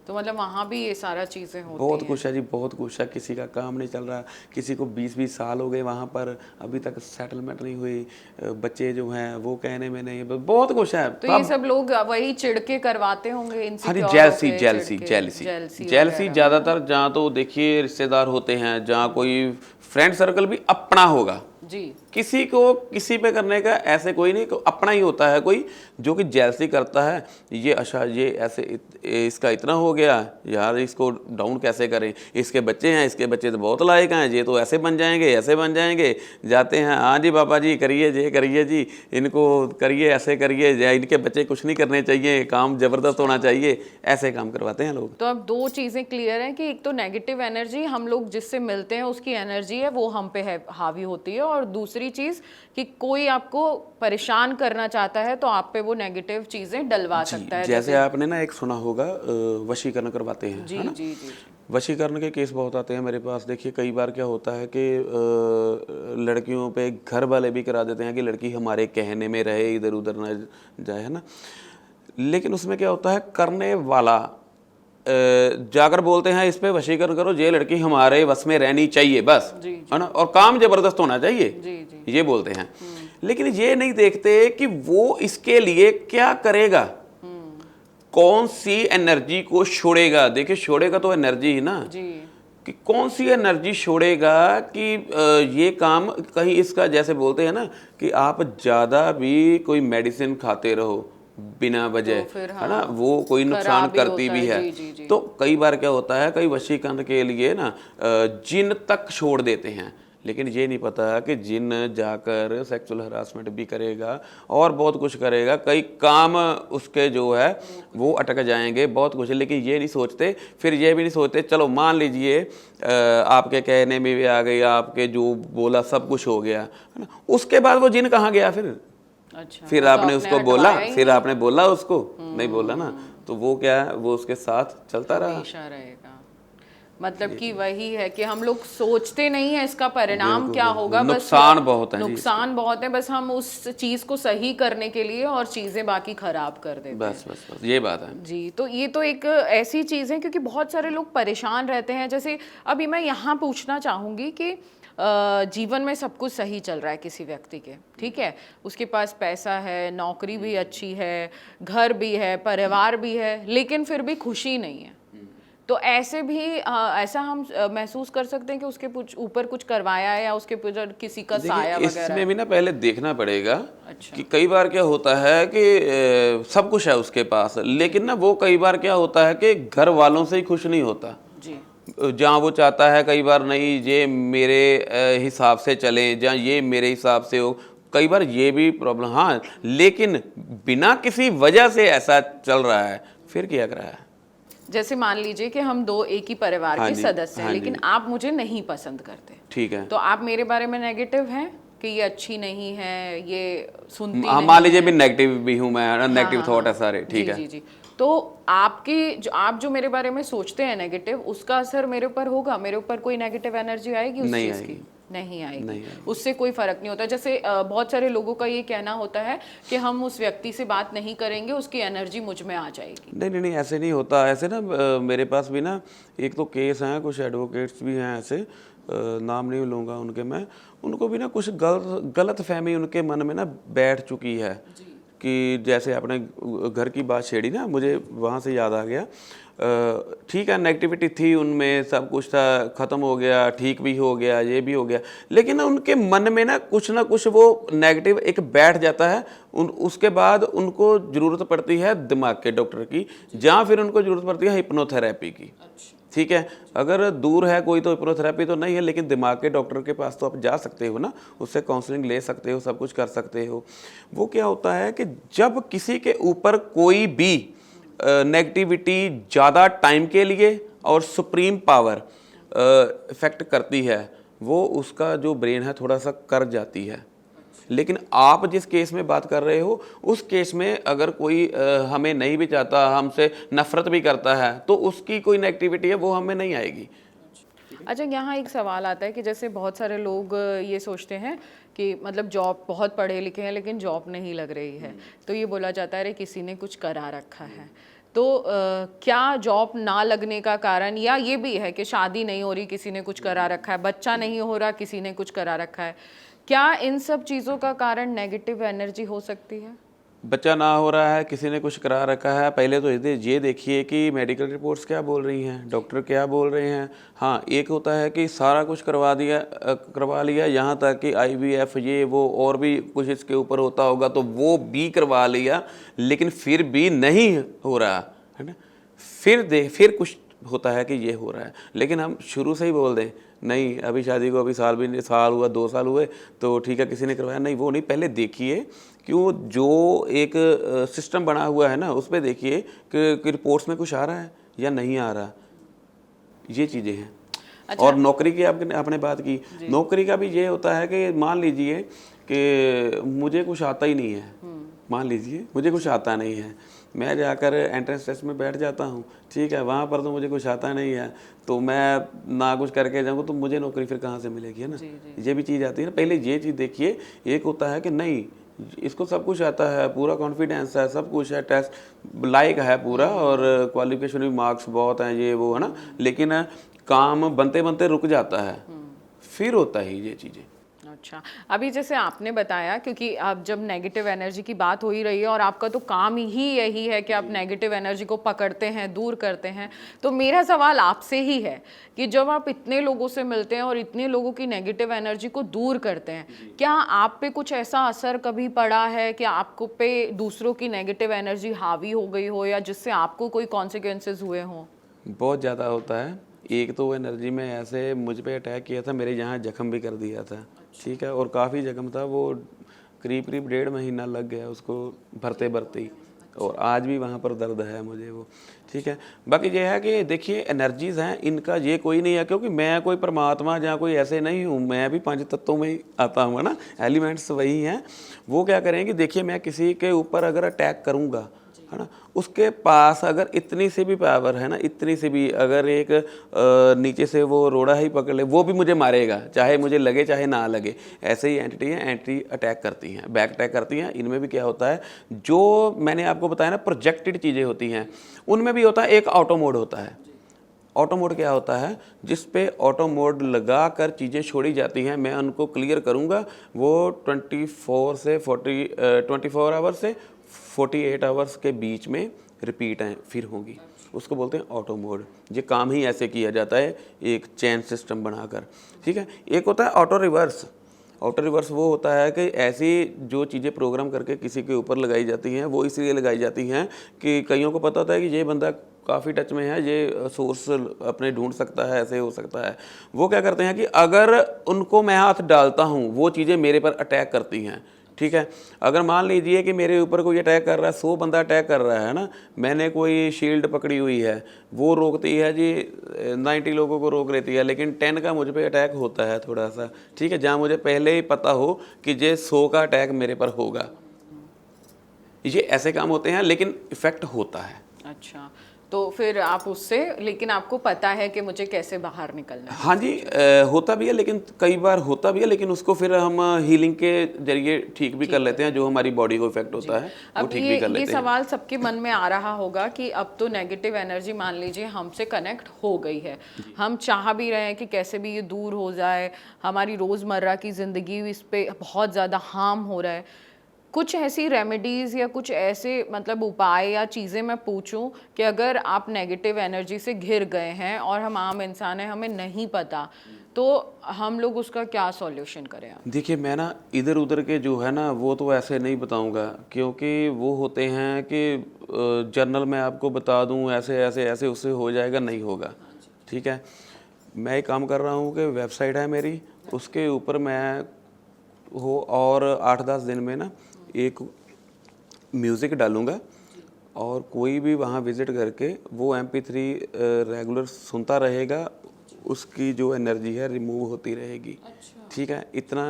तो मतलब वहाँ भी ये सारा चीज़ें होती बहुत हैं? कुछ है जी, बहुत कुछ है। किसी का काम नहीं चल रहा, किसी को 20-20 साल हो गए वहाँ पर, अभी तक सेटलमेंट नहीं हुई, बच्चे जो हैं वो कहने में नहीं, बहुत कुछ है। तो ये सब लोग वही चिढ़के करवाते होंगे, हाँ जी, जेलसी ज़्यादातर। जहाँ तो देखिए रिश्तेदार होते हैं, जहाँ कोई फ्रेंड सर्कल भी अपना होगा जी, किसी को किसी पे करने का ऐसे कोई नहीं, अपना ही होता है कोई जो कि जेलसी करता है, ये अच्छा ये ऐसे इसका इतना हो गया यार, इसको डाउन कैसे करें, इसके बच्चे हैं, इसके बच्चे तो बहुत लायक हैं, ये तो ऐसे बन जाएंगे, ऐसे बन जाएंगे, जाते हैं हाँ जी बाबा जी करिए ये करिए जी, इनको करिए ऐसे करिए, या इनके बच्चे कुछ नहीं करने चाहिए, काम ज़बरदस्त होना चाहिए, ऐसे काम करवाते हैं लोग। तो अब दो चीजें क्लियर हैं कि एक तो नेगेटिव एनर्जी हम लोग जिससे मिलते हैं उसकी एनर्जी है वो हम पे है हावी होती है, और दूसरी चीज कि कोई आपको परेशान करना चाहता है तो आप पे वो नेगेटिव चीजें डलवा सकता है। जैसे आपने ना एक सुना होगा वशीकरण करवाते हैं, जी है ना? जी जी जी। वशीकरण के केस बहुत आते हैं मेरे पास। देखिए कई बार क्या होता है कि लड़कियों पे घर वाले भी करा देते हैं कि लड़की हमारे कहने में रहे, इधर उधर ना जाए, है ना? लेकिन उसमें क्या होता है, करने वाला जाकर बोलते हैं इस पे वशीकरण करो, ये लड़की हमारे बस में रहनी चाहिए बस, जी, है ना, और काम जबरदस्त होना चाहिए, जी जी। ये बोलते हैं। लेकिन ये नहीं देखते कि वो इसके लिए क्या करेगा, कौन सी एनर्जी को छोड़ेगा। देखिए छोड़ेगा तो एनर्जी ही ना, जी कि कौन सी एनर्जी छोड़ेगा कि ये काम कहीं इसका, जैसे बोलते हैं ना कि आप ज़्यादा भी कोई मेडिसिन खाते रहो बिना वजह, तो फिर है ना, वो कोई नुकसान खराब ही करती होता भी है। है। जी जी जी। तो कई बार क्या होता है, कई वशीकरण के लिए ना जिन तक छोड़ देते हैं, लेकिन ये नहीं पता कि जिन जाकर सेक्सुअल हरासमेंट भी करेगा और बहुत कुछ करेगा, कई काम उसके जो है वो अटक जाएंगे, बहुत कुछ। लेकिन ये नहीं सोचते, फिर ये भी नहीं सोचते चलो मान लीजिए आपके कहने में भी आ गई, आपके जो बोला सब कुछ हो गया, है ना, उसके बाद वो जिन कहाँ गया फिर? अच्छा, फिर वो तो आपने उसको बोला, हटवाया ही फिर नहीं। आपने बोला उसको, नहीं बोला ना, तो वो क्या है, वो उसके साथ चलता रहा। हमेशा रहेगा। मतलब कि वही है कि हम लोग सोचते नहीं है इसका परिणाम बिल्कुल, क्या बिल्कुल। होगा, बस नुकसान बहुत है जी नुकसान बहुत है, बस हम उस चीज को सही करने के लिए और चीजें बाकी खराब कर देते हैं। बस बस बस ये बात है जी। तो ये तो एक ऐसी चीज़ है क्योंकि बहुत सारे लोग परेशान रहते हैं। जैसे अभी मैं यहाँ पूछना चाहूँगी कि जीवन में सब कुछ सही चल रहा है किसी व्यक्ति के, ठीक है, उसके पास पैसा है, नौकरी भी अच्छी है, घर भी है, परिवार भी है, लेकिन फिर भी खुशी नहीं है। तो ऐसे भी ऐसा हम महसूस कर सकते हैं कि उसके ऊपर कुछ करवाया है या उसके ऊपर किसी का साया देखिए वगैरह इसमें है। भी ना पहले देखना पड़ेगा अच्छा। कि कई बार क्या होता है कि सब कुछ है उसके पास, लेकिन ना वो कई बार क्या होता है कि घर वालों से ही खुश नहीं होता। जी जहाँ वो चाहता है कई बार नहीं ये मेरे हिसाब से चले, जहाँ ये मेरे हिसाब से हो, कई बार ये भी प्रॉब्लम। हाँ, लेकिन बिना किसी वजह से ऐसा चल रहा है, फिर क्या कर रहा है? जैसे मान लीजिए कि हम दो एक ही परिवार हाँ के जी, सदस्य हैं, हाँ लेकिन जी। आप मुझे नहीं पसंद करते, ठीक है। तो आप मेरे बारे में नेगेटिव हैं कि ये अच्छी नहीं है, ये सुनती हाँ, नहीं मान लीजिए है। भी नेगेटिव भी हूँ मैं, हाँ, नेगेटिव हाँ, थॉट है हाँ। सारे, ठीक जी है। जी जी। तो आपकी जो आप जो मेरे बारे में सोचते हैं नेगेटिव, उसका असर मेरे ऊपर होगा, मेरे ऊपर कोई नेगेटिव एनर्जी आएगी उस नहीं चीज़ आएगी। की? नहीं आएगी। नहीं आएगी। उससे कोई फर्क नहीं होता। जैसे बहुत सारे लोगों का ये कहना होता है कि हम उस व्यक्ति से बात नहीं करेंगे, उसकी एनर्जी मुझ में आ जाएगी। नहीं नहीं नहीं, ऐसे नहीं होता। ऐसे ना मेरे पास भी ना एक तो केस हैं, कुछ एडवोकेट्स भी हैं ऐसे, नाम नहीं लूँगा उनके मैं, उनको भी ना कुछ गलत फहमी उनके मन में ना बैठ चुकी है कि जैसे आपने घर की बात छेड़ी ना, मुझे वहाँ से याद आ गया। ठीक है, नेगेटिविटी थी उनमें, सब कुछ था, ख़त्म हो गया, ठीक भी हो गया, ये भी हो गया, लेकिन ना उनके मन में ना कुछ वो नेगेटिव एक बैठ जाता है। उसके बाद उनको ज़रूरत पड़ती है दिमाग के डॉक्टर की, जहाँ फिर उनको ज़रूरत पड़ती है हिप्नोथेरेपी की। ठीक है, अगर दूर है कोई तो हिप्नोथेरेपी तो नहीं है, लेकिन दिमाग के डॉक्टर के पास तो आप जा सकते हो ना, उससे काउंसलिंग ले सकते हो, सब कुछ कर सकते हो। वो क्या होता है कि जब किसी के ऊपर कोई भी नेगेटिविटी ज़्यादा टाइम के लिए और सुप्रीम पावर इफेक्ट करती है, वो उसका जो ब्रेन है थोड़ा सा कर जाती है। लेकिन आप जिस केस में बात कर रहे हो, उस केस में अगर कोई हमें नहीं भी चाहता, हमसे नफरत भी करता है, तो उसकी कोई नेगेटिविटी है वो हमें नहीं आएगी। अच्छा, यहाँ एक सवाल आता है कि जैसे बहुत सारे लोग ये सोचते हैं कि मतलब जॉब, बहुत पढ़े लिखे हैं लेकिन जॉब नहीं लग रही है, तो ये बोला जाता है अरे किसी ने कुछ करा रखा है। तो क्या जॉब ना लगने का कारण या ये भी है कि शादी नहीं हो रही, किसी ने कुछ करा रखा है, बच्चा नहीं हो रहा, किसी ने कुछ करा रखा है, क्या इन सब चीज़ों का कारण नेगेटिव एनर्जी हो सकती है? बच्चा ना हो रहा है, किसी ने कुछ करा रखा है, पहले तो ये देखिए कि मेडिकल रिपोर्ट्स क्या बोल रही हैं, डॉक्टर क्या बोल रहे हैं। हाँ, एक होता है कि सारा कुछ करवा लिया, यहाँ तक कि IVF ये वो और भी कुछ इसके ऊपर होता होगा तो वो भी करवा लिया, लेकिन फिर भी नहीं हो रहा है ना। फिर कुछ होता है कि ये हो रहा है, लेकिन हम शुरू से ही बोल दें नहीं अभी शादी को अभी साल हुआ 2 साल हुए तो ठीक है किसी ने करवाया, नहीं वो नहीं। पहले देखिए क्यों जो एक सिस्टम बना हुआ है ना उस पर देखिए कि रिपोर्ट्स में कुछ आ रहा है या नहीं आ रहा, ये चीज़ें हैं। अच्छा। और नौकरी की आपने बात की, नौकरी का भी ये होता है कि मान लीजिए कि मुझे कुछ आता ही नहीं है, मान लीजिए मुझे कुछ आता नहीं है, मैं जाकर एंट्रेंस टेस्ट में बैठ जाता हूँ, ठीक है, वहाँ पर तो मुझे कुछ आता नहीं है, तो मैं ना कुछ करके जाऊँगा तो मुझे नौकरी फिर कहाँ से मिलेगी, है ना। ये भी चीज़ आती है ना। पहले ये चीज़ देखिए, एक होता है कि नहीं इसको सब कुछ आता है, पूरा कॉन्फिडेंस है, सब कुछ है, टेस्ट लायक है पूरा और क्वालिफिकेशन भी मार्क्स बहुत हैं ये वो, है ना, लेकिन काम बनते बनते रुक जाता है, फिर होता है ये चीज़ें। अच्छा, अभी जैसे आपने बताया, क्योंकि अब जब नेगेटिव एनर्जी की बात हो ही रही है और आपका तो काम ही यही है कि आप नेगेटिव एनर्जी को पकड़ते हैं, दूर करते हैं, तो मेरा सवाल आपसे ही है कि जब आप इतने लोगों से मिलते हैं और इतने लोगों की नेगेटिव एनर्जी को दूर करते हैं, क्या आप पे कुछ ऐसा असर कभी पड़ा है कि आपको पे दूसरों की नेगेटिव एनर्जी हावी हो गई हो या जिससे आपको कोई कॉन्सिक्वेंसेस हुए हों? बहुत ज़्यादा होता है। एक तो एनर्जी में ऐसे मुझ पे अटैक किया था, मेरे यहाँ जख्म भी कर दिया था, ठीक है, और काफ़ी जख्म था, वो करीब 1.5 महीना लग गया उसको भरते भरते ही, और आज भी वहाँ पर दर्द है मुझे वो, ठीक है। बाकी ये है कि देखिए एनर्जीज़ हैं, इनका ये कोई नहीं है, क्योंकि मैं कोई परमात्मा या कोई ऐसे नहीं हूँ, मैं भी 5 तत्वों में ही आता हूँ, है ना, एलिमेंट्स वही हैं। वो क्या करेंगे, देखिए मैं किसी के ऊपर अगर अटैक करूँगा, है ना, उसके पास अगर इतनी सी भी पावर है ना, इतनी सी भी अगर एक नीचे से वो रोड़ा ही पकड़ ले वो भी मुझे मारेगा, चाहे मुझे लगे चाहे ना लगे। ऐसे ही एंटिटी हैं, एंटी अटैक करती हैं, बैक अटैक करती हैं। इनमें भी क्या होता है, जो मैंने आपको बताया ना प्रोजेक्टेड चीज़ें होती हैं, उनमें भी होता है एक ऑटो मोड होता है। ऑटो मोड क्या होता है, जिस पे ऑटो मोड लगा कर चीज़ें छोड़ी जाती हैं, मैं उनको क्लियर करूँगा, वो 24 आवर्स से 48 आवर्स के बीच में रिपीट हैं फिर होंगी, उसको बोलते हैं ऑटो मोड। ये काम ही ऐसे किया जाता है एक चेन सिस्टम बनाकर, ठीक है। एक होता है ऑटो रिवर्स। ऑटो रिवर्स वो होता है कि ऐसी जो चीज़ें प्रोग्राम करके किसी के ऊपर लगाई जाती हैं, वो इसलिए लगाई जाती हैं कि कईयों को पता होता है कि ये बंदा काफ़ी टच में है, ये सोर्स अपने ढूंढ सकता है, ऐसे हो सकता है। वो क्या करते हैं कि अगर उनको मैं हाथ डालता हूँ वो चीज़ें मेरे पर अटैक करती हैं, ठीक है। अगर मान लीजिए कि मेरे ऊपर कोई अटैक कर रहा है, 100 बंदा अटैक कर रहा है ना, मैंने कोई शील्ड पकड़ी हुई है, वो रोकती है जी 90 लोगों को रोक लेती है, लेकिन 10 का मुझ पे अटैक होता है थोड़ा सा, ठीक है, जहाँ मुझे पहले ही पता हो कि ये 100 का अटैक मेरे पर होगा। ये ऐसे काम होते हैं, लेकिन इफेक्ट होता है। अच्छा, तो फिर आप उससे, लेकिन आपको पता है कि मुझे कैसे बाहर निकलना है। हाँ जी, होता भी है, लेकिन कई बार होता भी है, लेकिन उसको फिर हम हीलिंग के जरिए ठीक भी कर लेते हैं, जो हमारी बॉडी को इफेक्ट होता है वो ठीक भी कर लेते हैं। ये सवाल सबके मन में आ रहा होगा कि अब तो नेगेटिव एनर्जी मान लीजिए हमसे कनेक्ट हो गई है, हम चाह भी रहे हैं कि कैसे भी ये दूर हो जाए, हमारी रोज़मर्रा की ज़िंदगी इस पे बहुत ज़्यादा हार्म हो रहा है। कुछ ऐसी रेमेडीज़ या कुछ ऐसे मतलब उपाय या चीज़ें मैं पूछूं कि अगर आप नेगेटिव एनर्जी से घिर गए हैं और हम आम इंसान हैं, हमें नहीं पता, तो हम लोग उसका क्या सॉल्यूशन करें? आप देखिए मैं ना इधर उधर के जो है ना वो तो ऐसे नहीं बताऊंगा, क्योंकि वो होते हैं कि जर्नल में आपको बता दूं ऐसे ऐसे ऐसे उससे हो जाएगा, नहीं होगा, ठीक है। मैं एक काम कर रहा हूं कि वेबसाइट है मेरी, उसके ऊपर मैं हो और 8-10 दिन में ना एक म्यूज़िक डालूंगा, और कोई भी वहाँ विज़िट करके वो MP3 रेगुलर सुनता रहेगा, उसकी जो एनर्जी है रिमूव होती रहेगी। अच्छा। ठीक है, इतना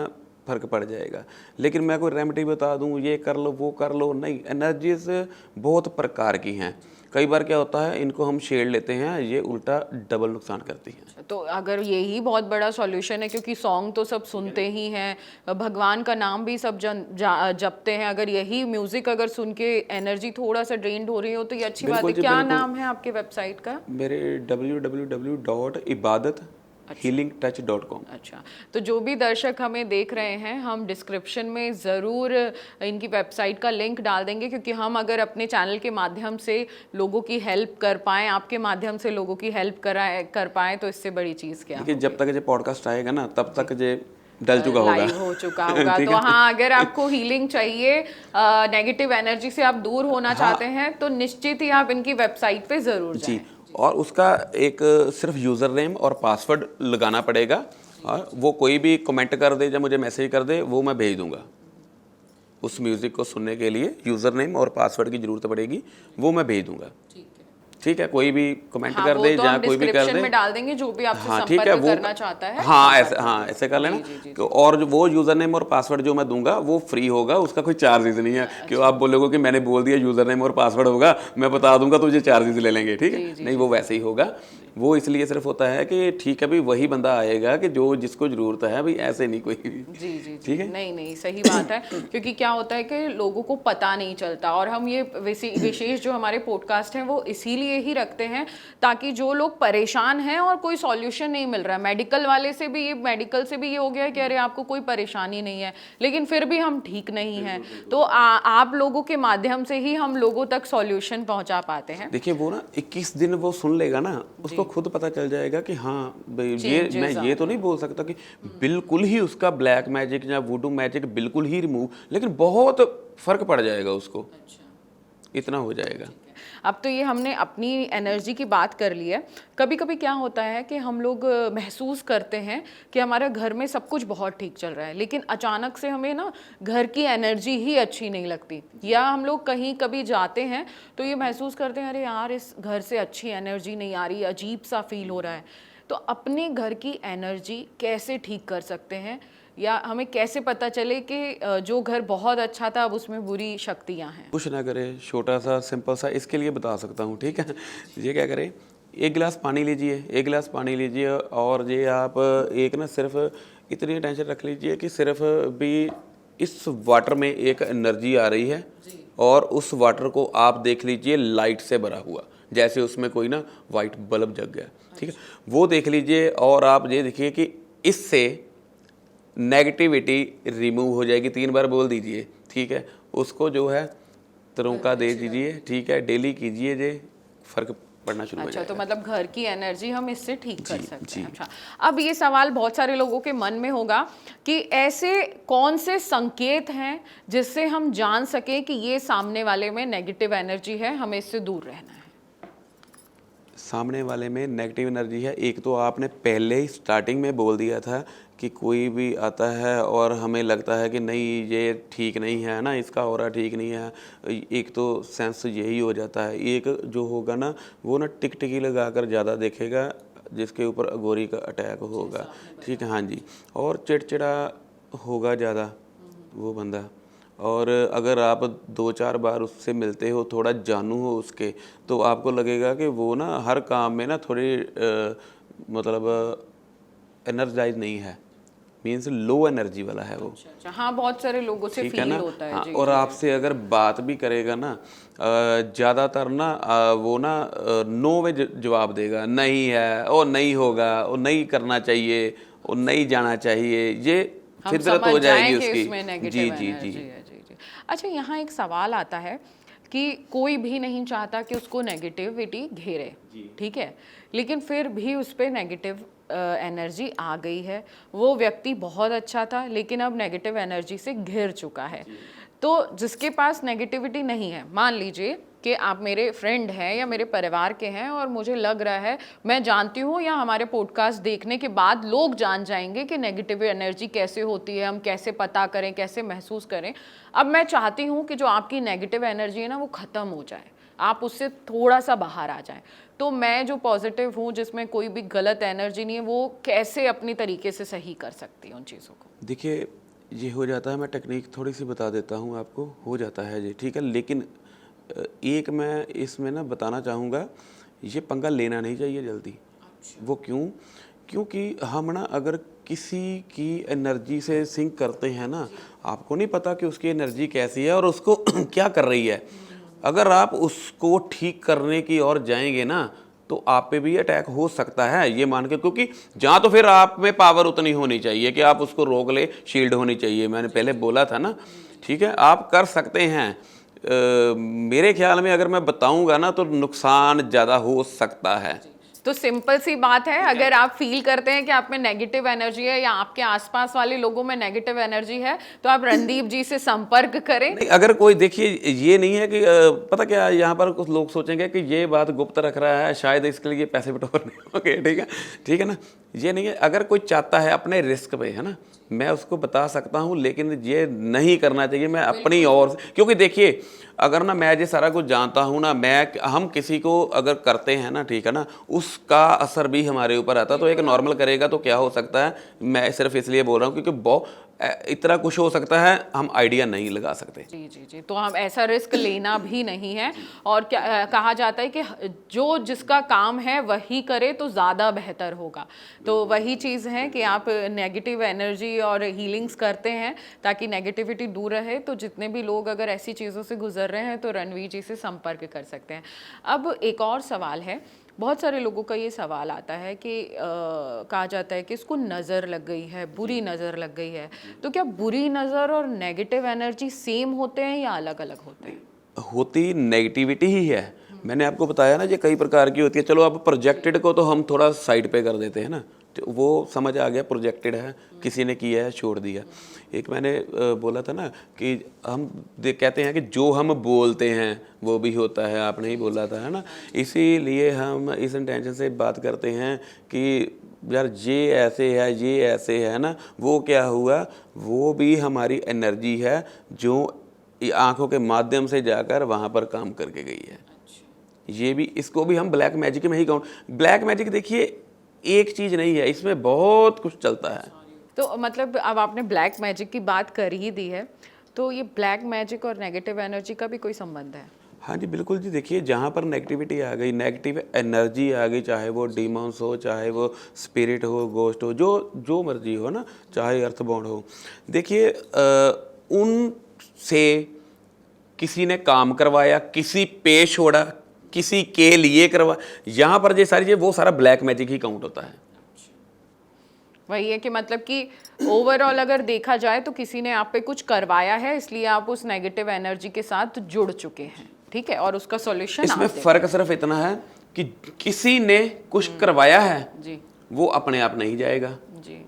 फ़र्क पड़ जाएगा। लेकिन मैं कोई रेमेडी बता दूं ये कर लो वो कर लो, नहीं। एनर्जीज बहुत प्रकार की हैं। कई बार क्या होता है, इनको हम छेड़ लेते हैं, ये उल्टा डबल नुकसान करती हैं। तो अगर यही बहुत बड़ा सॉल्यूशन है, क्योंकि सॉन्ग तो सब सुनते ही हैं, भगवान का नाम भी सब जपते हैं, अगर यही म्यूजिक अगर सुन के एनर्जी थोड़ा सा ड्रेन्ड हो रही हो तो ये अच्छी बात है। क्या नाम है आपके वेबसाइट का? मेरे www.ibadat healingtouch.com। अच्छा, तो जो भी दर्शक हमें देख रहे हैं, हम डिस्क्रिप्शन में ज़रूर इनकी वेबसाइट का लिंक डाल देंगे, क्योंकि हम अगर अपने चैनल के माध्यम से लोगों की हेल्प कर पाएँ, आपके माध्यम से लोगों की हेल्प कर पाएँ, तो इससे बड़ी चीज़ क्या देखिए, होगी? जब तक ये पॉडकास्ट आएगा ना तब तक ये डल चुका होगा, लाइव हो चुका होगा। ठीक तो है? हाँ, अगर आपको हीलिंग चाहिए, नेगेटिव एनर्जी से आप दूर होना चाहते हैं, तो निश्चित ही आप इनकी वेबसाइट पे ज़रूर जी, जाएं। और उसका एक सिर्फ यूज़र नेम और पासवर्ड लगाना पड़ेगा, और वो कोई भी कमेंट कर दे या मुझे मैसेज कर दे, वो मैं भेज दूंगा। उस म्यूज़िक को सुनने के लिए यूज़र नेम और पासवर्ड की ज़रूरत पड़ेगी, वो मैं भेज दूंगा। ठीक है, कोई भी कमेंट हाँ, कर वो दे तो या हम कोई भी कर डिस्क्रिप्शन दे। में डाल देंगे, जो भी आपसे हाँ ठीक है, संपर्क वो करना चाहता है। हाँ संपर्क ऐसे, कर हाँ लेंगे। ऐसे कर लेना। जी, जी, जी, तो और जो वो यूज़र नेम और पासवर्ड जो मैं दूंगा वो फ्री होगा, उसका कोई चार्जेस नहीं है। क्यों आप बोलोगे कि मैंने बोल दिया यूज़र नेम और पासवर्ड होगा, मैं बता दूंगा तो मुझे चार्जेस ले लेंगे, ठीक जी, है? जी, नहीं, वो वैसे ही होगा। वो इसलिए सिर्फ होता है कि ठीक है भाई, वही बंदा आएगा कि जो जिसको ज़रूरत है भाई, ऐसे नहीं कोई भी। जी जी जी, ठीक है? नहीं नहीं, सही बात है। क्योंकि क्या होता है कि लोगों को पता नहीं चलता, और हम ये विशेष जो हमारे पॉडकास्ट हैं वो इसीलिए ही रखते हैं, ताकि जो लोग परेशान हैं और कोई सॉल्यूशन नहीं मिल रहा है, मेडिकल वाले से भी मेडिकल से भी ये हो गया है कि अरे आपको कोई परेशानी नहीं है, लेकिन फिर भी हम ठीक नहीं हैं, तो आप लोगों के माध्यम से ही हम लोगों तक सॉल्यूशन पहुंचा पाते हैं। देखिए, वो ना 21 दिन वो सुन लेगा ना, उसको खुद पता चल जाएगा कि हाँ भाई, ये मैं ये तो नहीं बोल सकता कि बिल्कुल ही उसका ब्लैक मैजिक या वुडू मैजिक बिल्कुल ही रिमूव, लेकिन बहुत फर्क पड़ जाएगा उसको। इतना हो जाएगा। अब तो ये हमने अपनी एनर्जी की बात कर ली है। कभी कभी क्या होता है कि हम लोग महसूस करते हैं कि हमारे घर में सब कुछ बहुत ठीक चल रहा है, लेकिन अचानक से हमें ना घर की एनर्जी ही अच्छी नहीं लगती, या हम लोग कहीं कभी जाते हैं तो ये महसूस करते हैं अरे यार इस घर से अच्छी एनर्जी नहीं आ रही, अजीब सा फील हो रहा है। तो अपने घर की एनर्जी कैसे ठीक कर सकते हैं, या हमें कैसे पता चले कि जो घर बहुत अच्छा था अब उसमें बुरी शक्तियाँ हैं? कुछ ना करे, छोटा सा सिंपल सा इसके लिए बता सकता हूँ, ठीक है? ये क्या करें, एक गिलास पानी लीजिए, एक गिलास पानी लीजिए, और ये आप एक ना सिर्फ इतनी टेंशन रख लीजिए कि सिर्फ भी इस वाटर में एक एनर्जी आ रही है, और उस वाटर को आप देख लीजिए लाइट से भरा हुआ, जैसे उसमें कोई ना वाइट बल्ब जग गया, ठीक है? वो देख लीजिए, और आप ये देखिए कि इससे नेगेटिविटी रिमूव हो जाएगी। 3 बार बोल दीजिए, ठीक है? उसको जो है तरोंका दे दीजिए, ठीक है? डेली कीजिए, जे फर्क पड़ना शुरू हो अच्छा, जाएगा। तो मतलब घर की एनर्जी हम इससे ठीक कर सकते जी। हैं। अच्छा, अब ये सवाल बहुत सारे लोगों के मन में होगा कि ऐसे कौन से संकेत हैं जिससे हम जान सकें कि ये सामने वाले में नेगेटिव एनर्जी है, हमें इससे दूर रहना है? सामने वाले में नेगेटिव एनर्जी है, एक तो आपने पहले ही स्टार्टिंग में बोल दिया था कि कोई भी आता है और हमें लगता है कि नहीं ये ठीक नहीं है ना, इसका हो रहा ठीक नहीं है, एक तो सेंस यही हो जाता है। एक जो होगा ना, वो ना टिकटिकी लगा कर ज़्यादा देखेगा, जिसके ऊपर अघोरी का अटैक होगा, ठीक है? हाँ जी। और चिड़चिड़ा होगा ज़्यादा वो बंदा, और अगर आप 2-4 बार उससे मिलते हो, थोड़ा जानू हो उसके, तो आपको लगेगा कि वो ना हर काम में ना थोड़ी मतलब एनर्जाइज नहीं है, मीन्स लो एनर्जी वाला है वो। अच्छा, हाँ, बहुत सारे लोगों से ठीक है फील ना? होता है। हाँ, जी और जी। आपसे अगर बात भी करेगा ना, ज़्यादातर ना वो ना नो में जवाब देगा, नहीं है, ओ नहीं होगा, ओ नहीं करना चाहिए, ओ नहीं जाना चाहिए, ये हम फितरत समझ हो जाएं जाएगी कि उसकी। इसमें जी नेगेटिव जी एनर्जी जी। है। जी जी। अच्छा, यहाँ एक सवाल आता है कि कोई भी नहीं चाहता कि उसको नेगेटिविटी घेरे, ठीक है, लेकिन फिर भी उस पर नेगेटिव एनर्जी आ गई है, वो व्यक्ति बहुत अच्छा था लेकिन अब नेगेटिव एनर्जी से घिर चुका है। तो जिसके पास नेगेटिविटी नहीं है, मान लीजिए कि आप मेरे फ्रेंड हैं या मेरे परिवार के हैं, और मुझे लग रहा है, मैं जानती हूँ या हमारे पॉडकास्ट देखने के बाद लोग जान जाएंगे कि नेगेटिव एनर्जी कैसे होती है, हम कैसे पता करें, कैसे महसूस करें। अब मैं चाहती हूँ कि जो आपकी नेगेटिव एनर्जी है ना, वो ख़त्म हो जाए, आप उससे थोड़ा सा बाहर आ जाएं। तो मैं जो पॉजिटिव हूँ, जिसमें कोई भी गलत एनर्जी नहीं है, वो कैसे अपनी तरीके से सही कर सकती हूँ उन चीज़ों को? देखिए, ये हो जाता है, मैं टेक्निक थोड़ी सी बता देता हूँ आपको, हो जाता है जी, ठीक है? लेकिन एक मैं इसमें ना बताना चाहूँगा, ये पंगा लेना नहीं चाहिए जल्दी। अच्छा। वो क्यों? क्योंकि हम ना अगर किसी की एनर्जी से सिंक करते हैं ना, आपको नहीं पता कि उसकी एनर्जी कैसी है और उसको क्या कर रही है। अगर आप उसको ठीक करने की ओर जाएंगे ना, तो आप पे भी अटैक हो सकता है, ये मान के, क्योंकि जहाँ तो फिर आप में पावर उतनी होनी चाहिए कि आप उसको रोक ले, शील्ड होनी चाहिए, मैंने पहले बोला था ना। ठीक है, आप कर सकते हैं। मेरे ख्याल में अगर मैं बताऊंगा ना तो नुकसान ज़्यादा हो सकता है। तो सिंपल सी बात है, अगर आप फील करते हैं कि आप में नेगेटिव एनर्जी है या आपके आसपास वाले लोगों में नेगेटिव एनर्जी है, तो आप रणदीप जी से संपर्क करें। नहीं, अगर कोई, देखिए ये नहीं है कि पता क्या, यहाँ पर कुछ लोग सोचेंगे कि ये बात गुप्त रख रहा है, शायद इसके लिए पैसे बटोरने होंगे। ठीक है ना, ये नहीं है। अगर कोई चाहता है अपने रिस्क पे, है ना, मैं उसको बता सकता हूँ, लेकिन ये नहीं करना चाहिए। मैं अपनी ओर, क्योंकि देखिए अगर ना मैं ये सारा कुछ जानता हूँ ना, हम किसी को अगर करते हैं ना, ठीक है ना, उसका असर भी हमारे ऊपर आता है। तो एक नॉर्मल करेगा तो क्या हो सकता है, मैं सिर्फ इसलिए बोल रहा हूँ क्योंकि बहुत इतना कुछ हो सकता है, हम आइडिया नहीं लगा सकते। जी जी जी, तो हम ऐसा रिस्क लेना भी नहीं है। और क्या कहा जाता है कि जो जिसका काम है वही करे तो ज़्यादा बेहतर होगा। तो वही चीज़ है कि आप नेगेटिव एनर्जी और हीलिंग्स करते हैं ताकि नेगेटिविटी दूर रहे। तो जितने भी लोग अगर ऐसी चीज़ों से गुजर रहे हैं तो रणवीर जी से संपर्क कर सकते हैं। अब एक और सवाल है, बहुत सारे लोगों का ये सवाल आता है कि कहा जाता है कि इसको नज़र लग गई है, बुरी नज़र लग गई है। तो क्या बुरी नज़र और नेगेटिव एनर्जी सेम होते हैं या अलग अलग होते हैं? होती नेगेटिविटी ही है। मैंने आपको बताया ना, ये कई प्रकार की होती है। चलो अब प्रोजेक्टेड को तो हम थोड़ा साइड पे कर देते हैं ना, तो वो समझ आ गया, प्रोजेक्टेड है, किसी ने किया है, छोड़ दिया। एक मैंने बोला था ना कि हम कहते हैं कि जो हम बोलते हैं वो भी होता है, आपने ही बोला था, है ना। इसीलिए हम इस इंटेंशन से बात करते हैं कि यार ये ऐसे है, ये ऐसे है ना। वो क्या हुआ, वो भी हमारी एनर्जी है जो आंखों के माध्यम से जाकर वहाँ पर काम करके गई है। ये भी, इसको भी हम ब्लैक मैजिक में ही काउंट। ब्लैक मैजिक देखिए एक चीज़ नहीं है, इसमें बहुत कुछ चलता है। तो मतलब अब आपने ब्लैक मैजिक की बात कर ही दी है, तो ये ब्लैक मैजिक और नेगेटिव एनर्जी का भी कोई संबंध है? हाँ जी बिल्कुल जी। देखिए जहाँ पर नेगेटिविटी आ गई, नेगेटिव एनर्जी आ गई, चाहे वो डीमंस हो, चाहे वो स्पिरिट हो, गोस्ट हो, जो मर्जी हो ना, चाहे अर्थबाउंड हो, देखिए उनसे किसी ने काम करवाया, किसी पे छोड़ा, किसी के लिए करवा, यहाँ पर ये सारी चीज़, वो सारा ब्लैक मैजिक ही काउंट होता है। वही है कि मतलब कि ओवरऑल अगर देखा जाए तो किसी ने आप पे कुछ करवाया है, इसलिए आप उस नेगेटिव एनर्जी के साथ जुड़ चुके हैं, ठीक है, और उसका सॉल्यूशन इसमें फर्क सिर्फ इतना है कि किसी ने कुछ करवाया है जी, वो अपने आप नहीं जाएगा जी।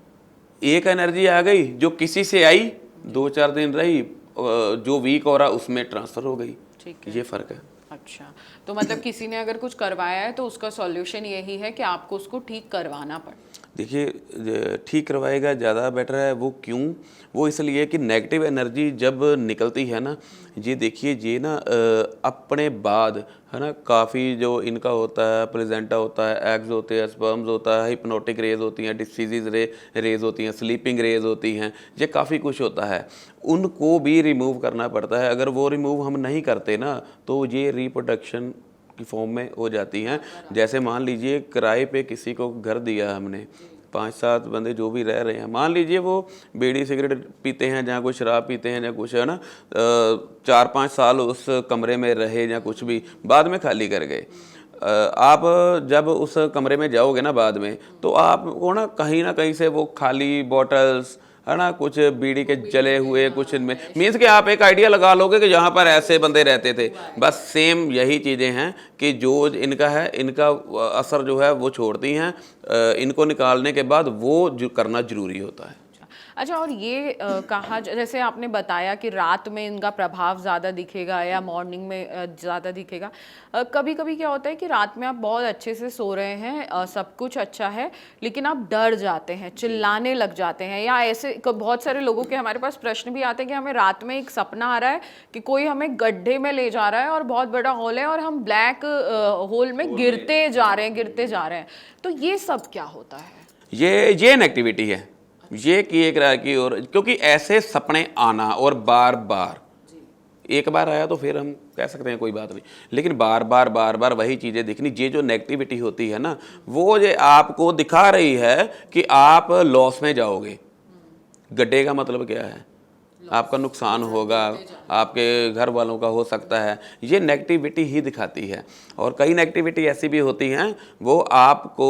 एक एनर्जी आ गई जो किसी से आई, 2-4 दिन रही, जो वीक हो रहा उसमें ट्रांसफर हो गई। ठीक है, ये फर्क है। अच्छा, तो मतलब किसी ने अगर कुछ करवाया है तो उसका सॉल्यूशन यही है कि आपको उसको ठीक करवाना पड़े। देखिए ठीक करवाएगा ज़्यादा बेटर है। वो क्यों, वो इसलिए कि नेगेटिव एनर्जी जब निकलती है ना, ये देखिए ये ना अपने बाद, है ना, काफ़ी जो इनका होता है, प्लेजेंटा होता है, एग्स होते हैं, स्पर्म्स होता है, हिप्नोटिक रेज होती हैं, डिसीज़ रेज होती हैं, स्लीपिंग रेज होती हैं, ये काफ़ी कुछ होता है। उनको भी रिमूव करना पड़ता है। अगर वो रिमूव हम नहीं करते ना तो ये रिप्रोडक्शन की फॉर्म में हो जाती हैं। जैसे मान लीजिए किराए पे किसी को घर दिया हमने, 5-7 बंदे जो भी रह रहे हैं, मान लीजिए वो बीड़ी सिगरेट पीते हैं, जहाँ कोई शराब पीते हैं, जहाँ कुछ, है ना, 4-5 साल उस कमरे में रहे या कुछ भी, बाद में खाली कर गए। आप जब उस कमरे में जाओगे ना बाद में, तो आपको ना कहीं से वो खाली बॉटल्स, है ना, कुछ बीड़ी के जले हुए, कुछ इनमें मीन्स कि आप एक आइडिया लगा लोगे कि यहाँ पर ऐसे बंदे रहते थे। बस सेम यही चीज़ें हैं कि जो इनका है, इनका असर जो है वो छोड़ती हैं। इनको निकालने के बाद वो जो करना ज़रूरी होता है। अच्छा, और ये कहा जैसे आपने बताया कि रात में इनका प्रभाव ज़्यादा दिखेगा या मॉर्निंग में ज़्यादा दिखेगा। कभी कभी क्या होता है कि रात में आप बहुत अच्छे से सो रहे हैं, सब कुछ अच्छा है, लेकिन आप डर जाते हैं, चिल्लाने लग जाते हैं, या ऐसे बहुत सारे लोगों के हमारे पास प्रश्न भी आते हैं कि हमें रात में एक सपना आ रहा है कि कोई हमें गड्ढे में ले जा रहा है और बहुत बड़ा हॉल है और हम ब्लैक होल में गिरते जा रहे हैं। तो ये सब क्या होता है? ये नेगेटिविटी है, ये कि एक राय की। और क्योंकि ऐसे सपने आना और बार बार, एक बार आया तो फिर हम कह सकते हैं कोई बात नहीं, लेकिन बार बार वही चीज़ें दिखनी, ये जो नेगेटिविटी होती है ना, वो ये आपको दिखा रही है कि आप लॉस में जाओगे। गड्ढे का मतलब क्या है? आपका नुकसान होगा, आपके घर वालों का हो सकता है, ये नेगेटिविटी ही दिखाती है। और कई नेगेटिविटी ऐसी भी होती हैं वो आपको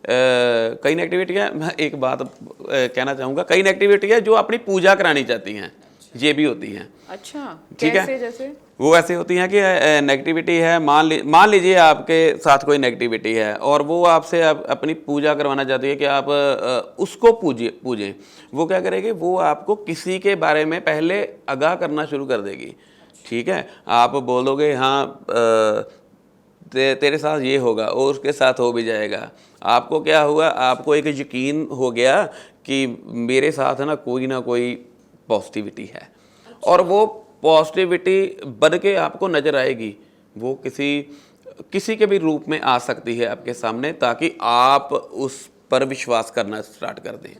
कई नेगेटिविटी है, मैं एक बात कहना चाहूँगा, कई नेगेटिविटी है जो अपनी पूजा करानी चाहती हैं, ये भी होती हैं। अच्छा, ठीक कैसे है, जैसे? वो ऐसे होती हैं कि नेगेटिविटी है, मान लीजिए आपके साथ कोई नेगेटिविटी है और वो आपसे अपनी पूजा करवाना चाहती है कि आप उसको पूजें। वो क्या करेगी, वो आपको किसी के बारे में पहले आगाह करना शुरू कर देगी। ठीक है, आप बोलोगे हाँ तेरे साथ ये होगा और उसके साथ हो भी जाएगा। आपको क्या हुआ, आपको एक यकीन हो गया कि मेरे साथ है ना कोई पॉजिटिविटी है, और वो पॉजिटिविटी बन के आपको नज़र आएगी। वो किसी के भी रूप में आ सकती है आपके सामने, ताकि आप उस पर विश्वास करना स्टार्ट कर दें।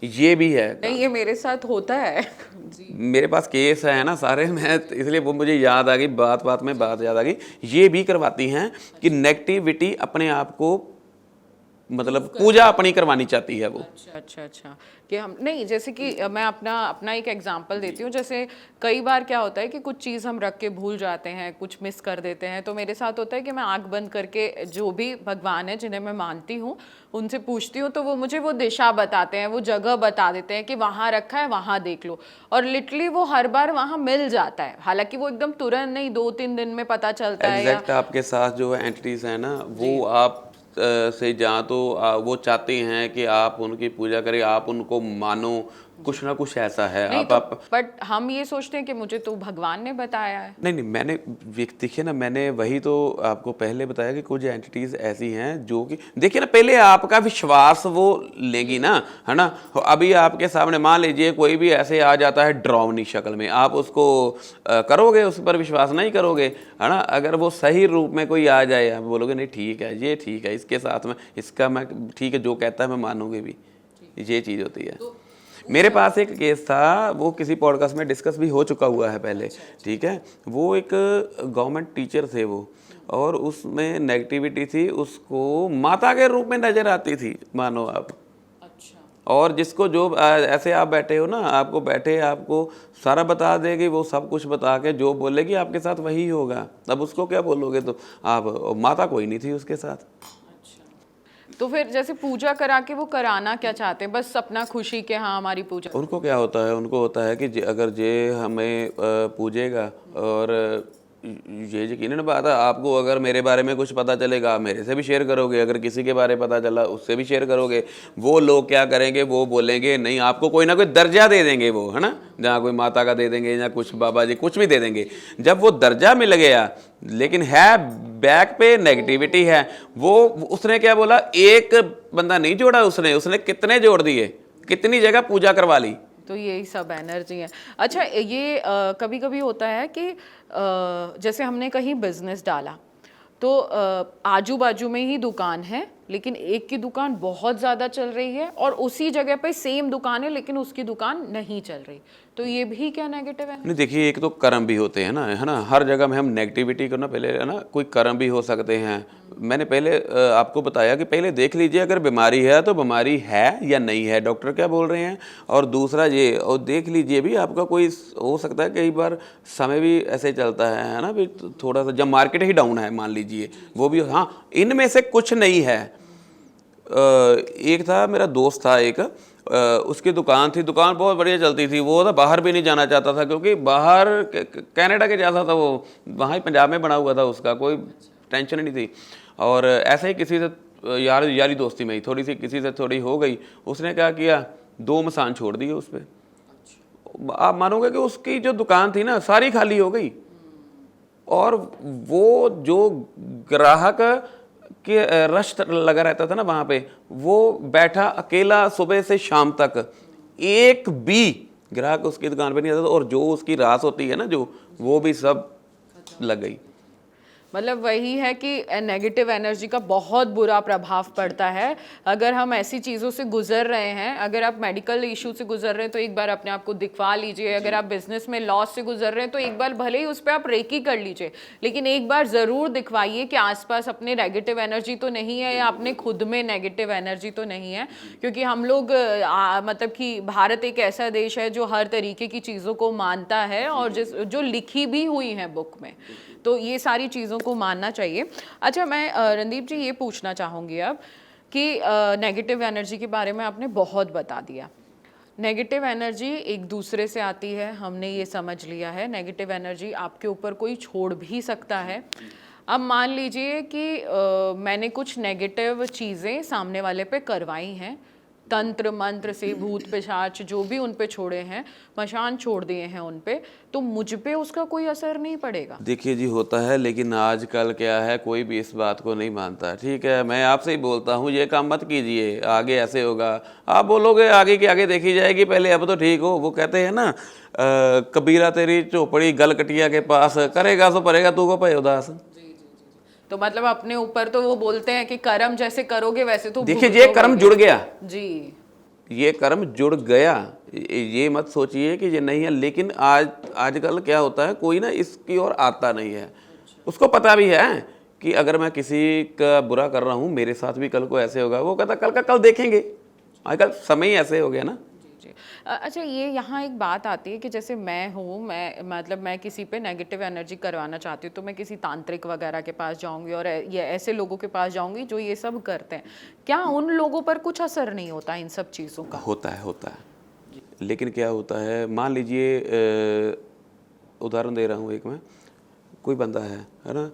ये भी है। नहीं, ये मेरे साथ होता है। जी। मेरे पास केस है ना सारे, मैं इसलिए वो मुझे याद आ गई, बात में बात याद आ गई। ये भी करवाती हैं कि नेगेटिविटी अपने आप को मतलब पूजा अपनी करवानी चाहती है वो। अच्छा, कि हम नहीं, जैसे कि मैं अपना एक एग्जांपल देती हूँ। जैसे कई बार क्या होता है कि कुछ चीज़ हम रख के भूल जाते हैं, कुछ मिस कर देते हैं। तो मेरे साथ होता है कि मैं आंख बंद करके जो भी भगवान है जिन्हें मैं मानती हूँ उनसे पूछती हूँ, तो वो मुझे वो दिशा बताते हैं, वो जगह बता देते हैं कि वहाँ रखा है, वहाँ देख लो। और लिटरली वो हर बार वहाँ मिल जाता है। हालांकि वो एकदम तुरंत नहीं, 2-3 दिन में पता चलता है। एग्जैक्ट आपके साथ जो एंटिटीज है ना, वो आप से जहाँ तो वो चाहते हैं कि आप उनकी पूजा करें, आप उनको मानो, कुछ ना कुछ ऐसा है। नहीं, बट हम ये सोचते हैं कि मुझे तो भगवान ने बताया है। नहीं, मैंने देखिए ना, मैंने वही तो आपको पहले बताया कि कुछ एंटिटीज ऐसी हैं जो कि देखिए ना, पहले आपका विश्वास वो लेगी ना, है ना। अभी आपके सामने मान लीजिए कोई भी ऐसे आ जाता है डरावनी शक्ल में, आप उसको करोगे, उस पर विश्वास नहीं करोगे, है ना। अगर वो सही रूप में कोई आ जाए, आप बोलोगे नहीं ठीक है, ये ठीक है, इसके साथ में इसका मैं ठीक है, जो कहता है मैं मानूंगी भी। ये चीज़ होती है। मेरे पास एक केस था, वो किसी पॉडकास्ट में डिस्कस भी हो चुका हुआ है पहले। ठीक है, वो एक गवर्नमेंट टीचर थे वो, और उसमें नेगेटिविटी थी, उसको माता के रूप में नज़र आती थी, मानो आप। अच्छा। और जिसको जो ऐसे आप बैठे हो ना, आपको सारा बता देगी, वो सब कुछ बता के जो बोलेगी आपके साथ वही होगा। अब उसको क्या बोलोगे, तो आप माता कोई नहीं थी उसके साथ। तो फिर जैसे पूजा करा के वो कराना क्या चाहते हैं, बस अपना खुशी के हाँ हमारी पूजा। उनको क्या होता है, उनको होता है कि अगर जे हमें पूजेगा, और ये यकीनन बात है, आपको अगर मेरे बारे में कुछ पता चलेगा आप मेरे से भी शेयर करोगे, अगर किसी के बारे में पता चला उससे भी शेयर करोगे। वो लोग क्या करेंगे, वो बोलेंगे नहीं, आपको कोई ना कोई दर्जा दे देंगे वो, है ना, जहाँ कोई माता का दे देंगे या कुछ बाबा जी कुछ भी दे देंगे। जब वो दर्जा मिल गया, लेकिन है बैक पे नेगेटिविटी है, वो उसने क्या बोला, एक बंदा नहीं जोड़ा, उसने कितने जोड़ दिए, कितनी जगह पूजा करवा ली। तो यही सब एनर्जी है। अच्छा, ये कभी कभी होता है कि जैसे हमने कहीं बिजनेस डाला, तो आजू बाजू में ही दुकान है, लेकिन एक की दुकान बहुत ज़्यादा चल रही है, और उसी जगह पे सेम दुकान है लेकिन उसकी दुकान नहीं चल रही। तो ये भी क्या नेगेटिव है? नहीं, देखिए, एक तो कर्म भी होते हैं ना, है ना। हर जगह में हम नेगेटिविटी को ना, पहले है ना, कोई कर्म भी हो सकते हैं। मैंने पहले आपको बताया कि पहले देख लीजिए अगर बीमारी है तो बीमारी है या नहीं है, डॉक्टर क्या बोल रहे हैं। और दूसरा ये, और देख लीजिए भी आपका कोई हो सकता है, कई बार समय भी ऐसे चलता है ना, भी थोड़ा सा जब मार्केट ही डाउन है मान लीजिए, वो भी, हाँ, इनमें से कुछ नहीं है। एक था, मेरा दोस्त था एक, उसकी दुकान थी, दुकान बहुत बढ़िया चलती थी, वो था बाहर भी नहीं जाना चाहता था, क्योंकि बाहर कनाडा के जाता था वो, वहाँ ही पंजाब में बना हुआ था, उसका कोई टेंशन नहीं थी। और ऐसे ही किसी से यारी दोस्ती में ही थोड़ी सी किसी से थोड़ी हो गई, उसने क्या किया, 2 मसान छोड़ दिए उस पर। आप मानोगे कि उसकी जो दुकान थी ना, सारी खाली हो गई। और वो जो ग्राहक के रश लगा रहता था ना वहाँ पे, वो बैठा अकेला सुबह से शाम तक, एक भी ग्राहक उसकी दुकान पे नहीं आता था। और जो उसकी रास होती है ना, जो वो भी सब लग गई। मतलब वही है कि नेगेटिव एनर्जी का बहुत बुरा प्रभाव पड़ता है अगर हम ऐसी चीज़ों से गुजर रहे हैं। अगर आप मेडिकल इशू से गुजर रहे हैं तो एक बार अपने आप को दिखवा लीजिए, अगर आप बिजनेस में लॉस से गुजर रहे हैं तो एक बार भले ही उस पर आप रेकी कर लीजिए, लेकिन एक बार ज़रूर दिखवाइए कि आसपास अपने नेगेटिव एनर्जी तो नहीं है या अपने खुद में नेगेटिव एनर्जी तो नहीं है। क्योंकि हम लोग मतलब कि भारत एक ऐसा देश है जो हर तरीके की चीज़ों को मानता है और जो लिखी भी हुई है बुक में, तो ये सारी चीज़ों को मानना चाहिए। अच्छा, मैं रणदीप जी ये पूछना चाहूँगी अब कि नेगेटिव एनर्जी के बारे में आपने बहुत बता दिया। नेगेटिव एनर्जी एक दूसरे से आती है, हमने ये समझ लिया है। नेगेटिव एनर्जी आपके ऊपर कोई छोड़ भी सकता है। अब मान लीजिए कि मैंने कुछ नेगेटिव चीज़ें सामने वाले पे करवाई हैं, तंत्र मंत्र से भूत पिशाच जो भी उन पे छोड़े हैं, मशान छोड़ दिए हैं उन पे, तो मुझ पे उसका कोई असर नहीं पड़ेगा? देखिए जी, होता है, लेकिन आजकल क्या है, कोई भी इस बात को नहीं मानता। ठीक है, मैं आपसे ही बोलता हूँ, ये काम मत कीजिए, आगे ऐसे होगा। आप बोलोगे आगे की आगे देखी जाएगी, पहले अब तो ठीक हो। वो कहते हैं ना, कबीरा तेरी झोपड़ी गल कटिया के पास, करेगा सो परेगा तू को पय उदास। तो मतलब अपने ऊपर तो वो बोलते हैं कि कर्म जैसे करोगे वैसे तो देखिए, ये कर्म जुड़ गया जी, ये कर्म जुड़ गया, ये मत सोचिए कि ये नहीं है। लेकिन आजकल क्या होता है, कोई ना इसकी ओर आता नहीं है। उसको पता भी है कि अगर मैं किसी का बुरा कर रहा हूँ, मेरे साथ भी कल को ऐसे होगा। वो कहता कल का कल देखेंगे। आजकल समय ही ऐसे हो गया ना। जी। अच्छा, ये यहाँ एक बात आती है कि जैसे मैं हूँ, मैं किसी पे नेगेटिव एनर्जी करवाना चाहती हूँ तो मैं किसी तांत्रिक वगैरह के पास जाऊँगी और ये ऐसे लोगों के पास जाऊँगी जो ये सब करते हैं। क्या उन लोगों पर कुछ असर नहीं होता इन सब चीज़ों का? होता है। लेकिन क्या होता है, मान लीजिए, उदाहरण दे रहा हूँ एक मैं, कोई बंदा है ना,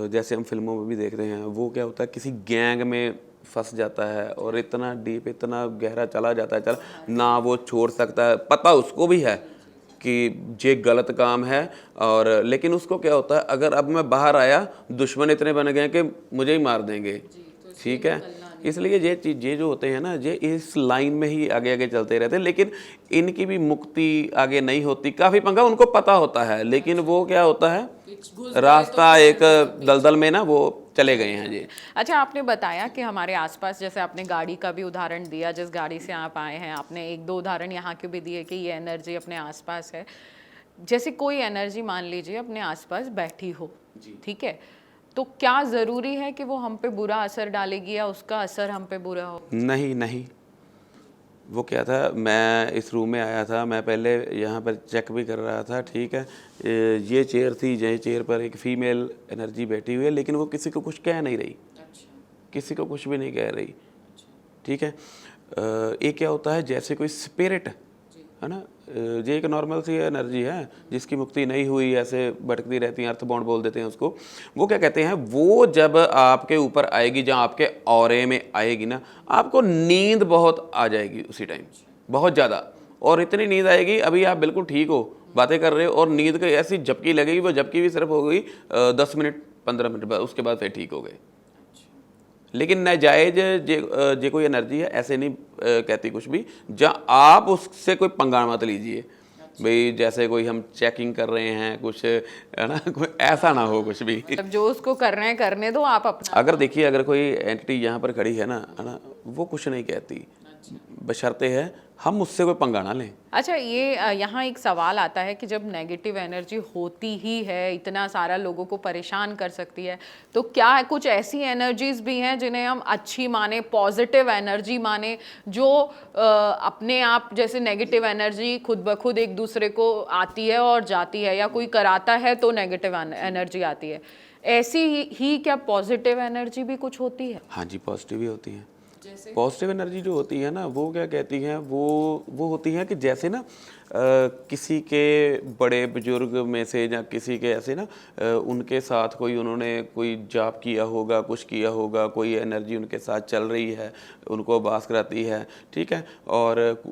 जैसे हम फिल्मों में भी देख रहे हैं, वो क्या होता है, किसी गैंग में फंस जाता है और इतना डीप, इतना गहरा चला जाता है, चल ना वो छोड़ सकता है। पता उसको भी है कि ये गलत काम है, और लेकिन उसको क्या होता है, अगर अब मैं बाहर आया, दुश्मन इतने बन गए कि मुझे ही मार देंगे। ठीक है, इसलिए ये चीज़, ये जो होते हैं ना, ये इस लाइन में ही आगे आगे चलते रहते हैं, लेकिन इनकी भी मुक्ति आगे नहीं होती। काफ़ी पंगा उनको पता होता है, लेकिन वो क्या होता है, रास्ता एक दलदल में ना वो चले गए हैं जी। अच्छा, आपने बताया कि हमारे आसपास, जैसे आपने गाड़ी का भी उदाहरण दिया, जिस गाड़ी से आप आए हैं, आपने एक दो उदाहरण यहाँ के भी दिए कि ये एनर्जी अपने आसपास है। जैसे कोई एनर्जी मान लीजिए अपने आसपास बैठी हो, ठीक है, तो क्या ज़रूरी है कि वो हम पे बुरा असर डालेगी या उसका असर हम पे बुरा हो? नहीं, वो क्या था, मैं इस रूम में आया था, मैं पहले यहाँ पर चेक भी कर रहा था। ठीक है, ये चेयर थी, ये चेयर पर एक फीमेल एनर्जी बैठी हुई है, लेकिन वो किसी को कुछ कह नहीं रही। किसी को कुछ भी नहीं कह रही। ठीक है, एक क्या होता है, जैसे कोई स्पिरिट है ना, ये एक नॉर्मल सी एनर्जी है जिसकी मुक्ति नहीं हुई, ऐसे भटकती रहती है, अर्थ बाउंड बोल देते हैं उसको। वो क्या कहते हैं, वो जब आपके ऊपर आएगी, जहाँ आपके ऑरे में आएगी ना, आपको नींद बहुत आ जाएगी उसी टाइम, बहुत ज़्यादा। और इतनी नींद आएगी, अभी आप बिल्कुल ठीक हो, बातें कर रहे हो, और नींद की ऐसी झपकी लगेगी, वो झपकी भी सिर्फ हो गई 10 मिनट 15 मिनट बाद, उसके बाद फिर ठीक हो गए। लेकिन नाजायज जे कोई एनर्जी है, ऐसे नहीं कहती कुछ भी, जहाँ आप उससे कोई पंगा मत लीजिए। भाई जैसे कोई हम चेकिंग कर रहे हैं कुछ, है ना, कोई ऐसा ना हो कुछ भी। मतलब जो उसको कर रहे हैं करने दो, आप अपना। अगर देखिए, अगर कोई एंटिटी यहाँ पर खड़ी है ना, वो कुछ नहीं कहती, बशर्ते है हम उससे कोई पंगा ना लें। अच्छा, ये यहाँ एक सवाल आता है कि जब नेगेटिव एनर्जी होती ही है, इतना सारा लोगों को परेशान कर सकती है, तो क्या कुछ ऐसी एनर्जीज भी हैं जिन्हें हम अच्छी माने, पॉजिटिव एनर्जी माने, जो अपने आप, जैसे नेगेटिव एनर्जी खुद ब खुद एक दूसरे को आती है और जाती है, या कोई कराता है तो नेगेटिव एनर्जी आती है, ऐसी ही क्या पॉजिटिव एनर्जी भी कुछ होती है? हाँ जी, पॉजिटिव भी होती है। पॉजिटिव एनर्जी जो होती है ना, वो क्या कहती हैं, वो होती है कि जैसे ना किसी के बड़े बुजुर्ग में से या किसी के ऐसे ना, उनके साथ उन्होंने कोई जाप किया होगा, कुछ किया होगा, कोई एनर्जी उनके साथ चल रही है, उनको आभास कराती है। ठीक है, और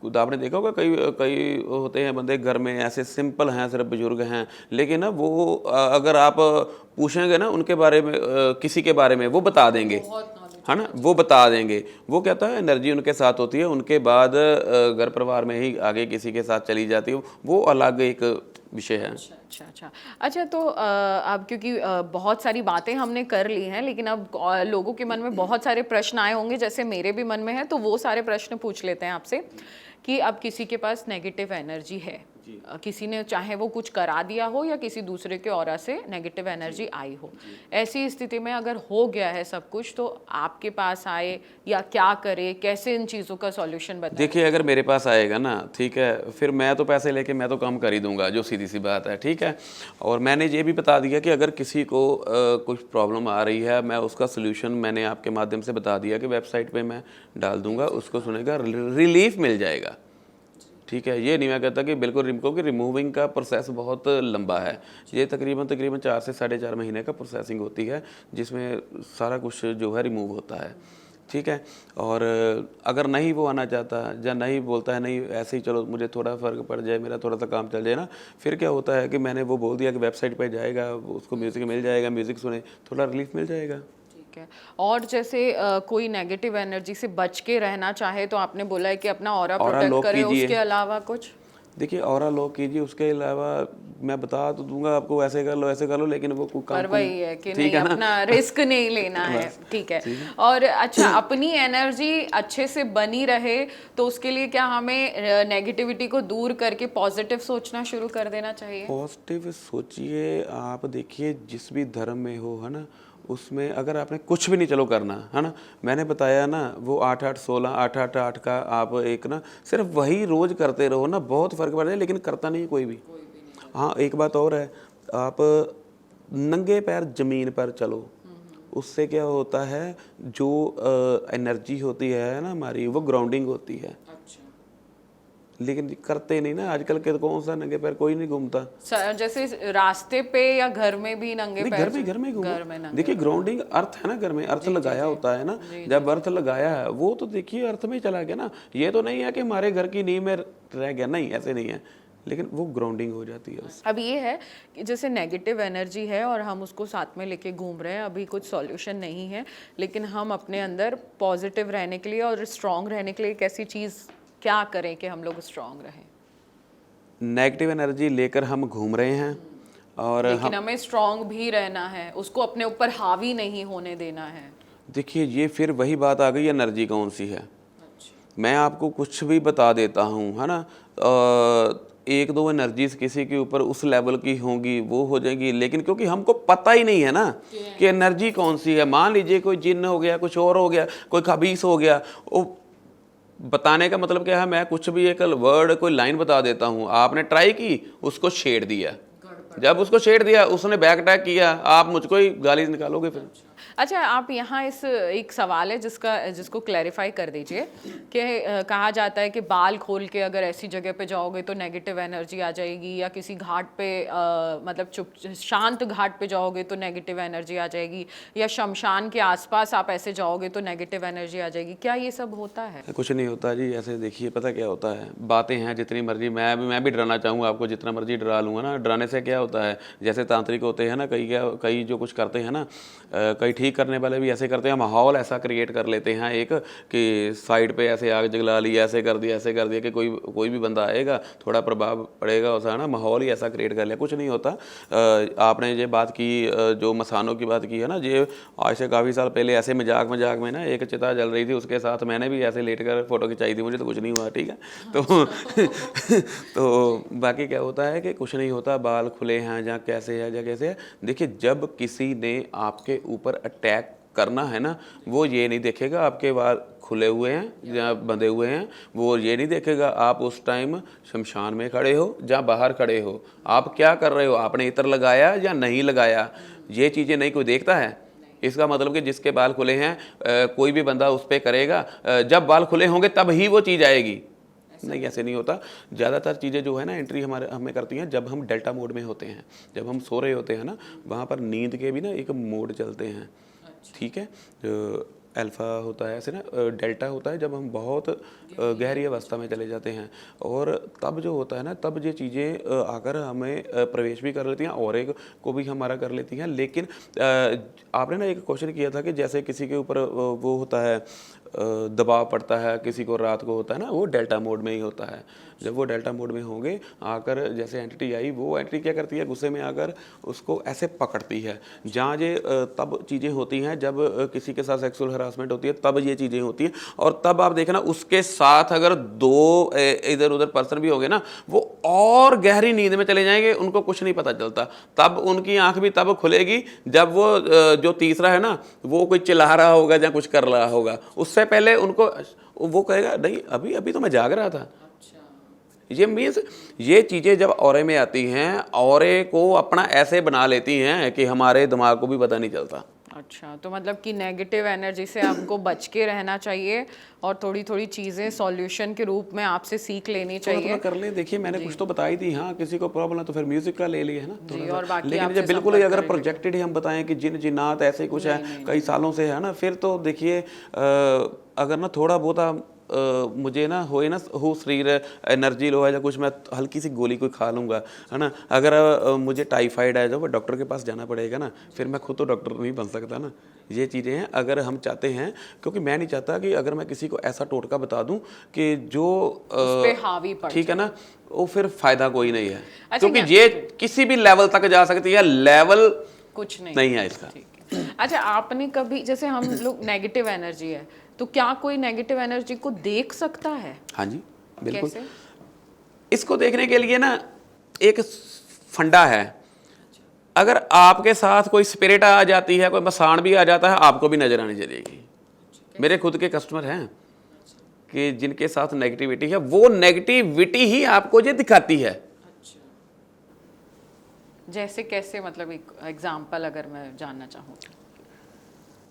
आपने देखा होगा कई होते हैं बंदे घर में ऐसे सिंपल हैं, सिर्फ बुजुर्ग हैं, लेकिन ना वो अगर आप पूछेंगे ना उनके बारे में, किसी के बारे में, वो बता देंगे, है ना, वो बता देंगे। वो कहता है एनर्जी उनके साथ होती है, उनके बाद घर परिवार में ही आगे किसी के साथ चली जाती है, वो अलग एक विषय है। अच्छा, तो अब क्योंकि बहुत सारी बातें हमने कर ली हैं, लेकिन अब लोगों के मन में बहुत सारे प्रश्न आए होंगे, जैसे मेरे भी मन में है, तो वो सारे प्रश्न पूछ लेते हैं आपसे कि अब किसी के पास नेगेटिव एनर्जी है, किसी ने चाहे वो कुछ करा दिया हो या किसी दूसरे के ऑरा से नेगेटिव एनर्जी आई हो, ऐसी स्थिति में अगर हो गया है सब कुछ, तो आपके पास आए या क्या करे, कैसे इन चीज़ों का सॉल्यूशन बताएं? देखिए, अगर मेरे पास आएगा ना, ठीक है, फिर मैं तो पैसे लेके मैं तो काम कर ही दूंगा, जो सीधी सी बात है, ठीक है। और मैंने ये भी बता दिया कि अगर किसी को कुछ प्रॉब्लम आ रही है, मैं उसका सोल्यूशन मैंने आपके माध्यम से बता दिया कि वेबसाइट पे मैं डाल दूंगा, उसको सुनेगा, रिलीफ मिल जाएगा, ठीक है। ये नहीं मैं कहता कि बिल्कुल क्योंकि रिमूविंग का प्रोसेस बहुत लंबा है, ये तकरीबन 4 से 4.5 महीने का प्रोसेसिंग होती है, जिसमें सारा कुछ जो है रिमूव होता है, ठीक है। और अगर नहीं वो आना चाहता या नहीं बोलता है नहीं ऐसे ही चलो मुझे थोड़ा फ़र्क पड़ जाए, मेरा थोड़ा सा काम चल जाए ना, फिर क्या होता है कि मैंने वो बोल दिया कि वेबसाइट पे जाएगा, उसको म्यूज़िक मिल जाएगा, म्यूज़िक सुने, थोड़ा रिलीफ मिल जाएगा। ठीक है। और जैसे कोई नेगेटिव एनर्जी से बच के रहना चाहे, तो आपने बोला है कि अपना ऑरा प्रोटेक्ट करे, उसके अलावा कुछ? देखिए, ऑरा लॉक कीजिए, उसके अलावा मैं बता तो दूंगा आपको, ऐसे कर लो, लेकिन वो काम पर वही है कि नहीं, अपना रिस्क नहीं लेना है, ठीक है। और अच्छा, अपनी एनर्जी अच्छे से बनी रहे तो उसके लिए क्या हमें नेगेटिविटी को दूर करके पॉजिटिव सोचना शुरू कर देना चाहिए? पॉजिटिव सोचिए आप। देखिए, जिस भी धर्म में हो, है ना, उसमें अगर आपने कुछ भी नहीं चलो करना, है ना, मैंने बताया ना वो 8-8-16 8-8-8 का आप एक ना सिर्फ वही रोज़ करते रहो ना, बहुत फ़र्क पड़ जाए, लेकिन करता नहीं कोई भी। हाँ, एक बात और है, आप नंगे पैर ज़मीन पर चलो, उससे क्या होता है, जो एनर्जी होती है ना हमारी, वो ग्राउंडिंग होती है। लेकिन करते नहीं ना आजकल के, तो कौन सा नंगे पैर, कोई नहीं घूमता। जैसे रास्ते पे या घर में भी नंगे पैर? घर में घूमो। देखिए, ग्राउंडिंग अर्थ है ना, घर में अर्थ लगाया होता है ना, जब अर्थ लगाया है वो तो देखिए अर्थ में चला गया ना। ये तो नहीं है कि हमारे घर की नींव में रह गया, नहीं, ऐसे नहीं है, लेकिन वो ग्राउंडिंग हो जाती है उससे। अब ये है कि जैसे नेगेटिव एनर्जी है और हम उसको साथ में लेके घूम रहे हैं, अभी कुछ सॉल्यूशन नहीं है, लेकिन हम अपने अंदर पॉजिटिव रहने के लिए और स्ट्रांग रहने के लिए एक ऐसी चीज़ क्या करें कि हम लोग स्ट्रांग रहें? नेगेटिव एनर्जी लेकर हम घूम रहे हैं, और लेकिन हमें स्ट्रांग भी रहना है, उसको अपने ऊपर हावी नहीं होने देना है। देखिए, ये फिर वही बात आ गई, एनर्जी कौन सी है। मैं आपको कुछ भी बता देता हूँ, है ना, 1-2 एनर्जीज किसी के ऊपर उस लेवल की होंगी, वो हो जाएगी, लेकिन क्योंकि हमको पता ही नहीं है ना कि एनर्जी कौन सी है। मान लीजिए कोई जिन्न हो गया, कुछ और हो गया, कोई खबीस हो गया, वो बताने का मतलब क्या है, मैं कुछ भी एक वर्ड कोई लाइन बता देता हूँ, आपने ट्राई की, उसको छेड़ दिया, जब उसको छेड़ दिया उसने बैक अटैक किया, आप मुझको ही गाली निकालोगे फिर। अच्छा, आप यहाँ इस एक सवाल है जिसको क्लैरिफाई कर दीजिए कि कहा जाता है कि बाल खोल के अगर ऐसी जगह पे जाओगे तो नेगेटिव एनर्जी आ जाएगी, या किसी घाट पे मतलब शांत घाट पे जाओगे तो नेगेटिव एनर्जी आ जाएगी, या शमशान के आसपास आप ऐसे जाओगे तो नेगेटिव एनर्जी आ जाएगी। क्या ये सब होता है? कुछ नहीं होता जी, ऐसे देखिए, पता क्या होता है, बातें हैं जितनी मर्जी, मैं भी डराना चाहूँगा आपको, जितना मर्जी डरा लूँगा ना, डराने से क्या होता है, जैसे तांत्रिक होते हैं ना, कई जो कुछ करते हैं ना, कई ठीक करने वाले भी ऐसे करते हैं, माहौल ऐसा क्रिएट कर लेते हैं एक कि साइड पे ऐसे आग जला ली, ऐसे कर दिया कि कोई भी बंदा आएगा, थोड़ा प्रभाव पड़ेगा उसका ना, माहौल ही ऐसा क्रिएट कर लिया। कुछ नहीं होता। आपने ये बात की, जो मसानों की बात की है ना, ये आज से काफ़ी साल पहले ऐसे मजाक में ना एक चिता जल रही थी, उसके साथ मैंने भी ऐसे लेट कर फोटो खिंचाई थी, मुझे तो कुछ नहीं हुआ, ठीक है। तो तो बाकी क्या होता है कि कुछ नहीं होता, बाल खुले हैं या कैसे है। देखिए, जब किसी ने आपके ऊपर अटैक करना है ना, वो ये नहीं देखेगा आपके बाल खुले हुए हैं या बंधे हुए हैं, वो ये नहीं देखेगा आप उस टाइम शमशान में खड़े हो या बाहर खड़े हो, आप क्या कर रहे हो, आपने इत्र लगाया या नहीं लगाया, ये चीज़ें नहीं कोई देखता है। इसका मतलब कि जिसके बाल खुले हैं, कोई भी बंदा उस पर करेगा, जब बाल खुले होंगे तब ही वो चीज़ आएगी। नहीं, ऐसे नहीं होता। ज़्यादातर चीज़ें जो है ना एंट्री हमें करती हैं जब हम डेल्टा मोड में होते हैं, जब हम सो रहे होते हैं ना, वहाँ पर नींद के भी ना एक मोड चलते हैं, ठीक है। अल्फ़ा होता है ऐसे ना, डेल्टा होता है जब हम बहुत गहरी अवस्था में चले जाते हैं, और तब जो होता है ना, तब ये चीज़ें आकर हमें प्रवेश भी कर लेती हैं और एक को भी हमारा कर लेती हैं। लेकिन आपने ना एक क्वेश्चन किया था कि जैसे किसी के ऊपर वो होता है दबाव पड़ता है, किसी को रात को होता है ना, वो डेल्टा मोड में ही होता है। जब वो डेल्टा मोड में होंगे आकर, जैसे एंटिटी आई, वो एंटिटी क्या करती है, गुस्से में आकर उसको ऐसे पकड़ती है। जहाँ ये तब चीज़ें होती हैं जब किसी के साथ सेक्सुअल हरासमेंट होती है, तब ये चीज़ें होती हैं। और तब आप देखना उसके साथ अगर दो इधर उधर पर्सन भी होंगे ना, वो और गहरी नींद में चले जाएंगे, उनको कुछ नहीं पता चलता। तब उनकी आंख भी तब खुलेगी जब वो जो तीसरा है ना, वो कोई चिल्ला रहा होगा या कुछ कर रहा होगा। उससे पहले उनको वो कहेगा नहीं, अभी अभी तो मैं जाग रहा था। ये मीन्स ये चीज़ें जब ऑरे में आती हैं, ऑरे को अपना ऐसे बना लेती हैं कि हमारे दिमाग को भी पता नहीं चलता। अच्छा, तो मतलब कि नेगेटिव एनर्जी से आपको बच के रहना चाहिए और थोड़ी थोड़ी चीज़ें सॉल्यूशन के रूप में आपसे सीख लेनी चाहिए। थोड़ा कर ले। देखिए मैंने कुछ तो बताई थी। हाँ, किसी को प्रॉब्लम है तो फिर म्यूजिक का ले लिए है ना जी, और बाकी लेकिन आपसे जब बिल्कुल ही संपर्क अगर प्रोजेक्टेड ही हम बताएं कि जिन जिन्नात ऐसे कुछ है कई सालों से है ना, फिर तो देखिए अगर ना थोड़ा बहुत मुझे ना हो शरीर एनर्जी लो है या कुछ, मैं हल्की सी गोली कोई खा लूँगा है ना। अगर मुझे टाइफाइड है जो डॉक्टर के पास जाना पड़ेगा ना, फिर मैं खुद तो डॉक्टर नहीं बन सकता ना। ये चीज़ें हैं अगर हम चाहते हैं, क्योंकि मैं नहीं चाहता कि अगर मैं किसी को ऐसा टोटका बता दूं कि जो उस पे हावी पड़, ठीक है ना, वो फिर फायदा कोई नहीं है। अच्छा, क्योंकि ये किसी भी लेवल तक जा सकती है, लेवल कुछ नहीं है इसका। अच्छा, आपने कभी, जैसे हम लोग नेगेटिव एनर्जी है, तो क्या कोई नेगेटिव एनर्जी को देख सकता है? हाँ जी बिल्कुल। कैसे? इसको देखने के लिए ना एक फंडा है। अगर आपके साथ कोई स्पिरिट आ जाती है, कोई मसान भी आ जाता है, आपको भी नजर आनी चाहिए। मेरे खुद के कस्टमर हैं कि जिनके साथ नेगेटिविटी है, वो नेगेटिविटी ही आपको ये दिखाती है। जैसे कैसे, मतलब एक एग्जांपल अगर मैं जानना चाहूँ।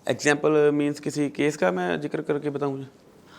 एग्जाम्पल मीन्स किसी केस का मैं जिक्र करके बताऊँ?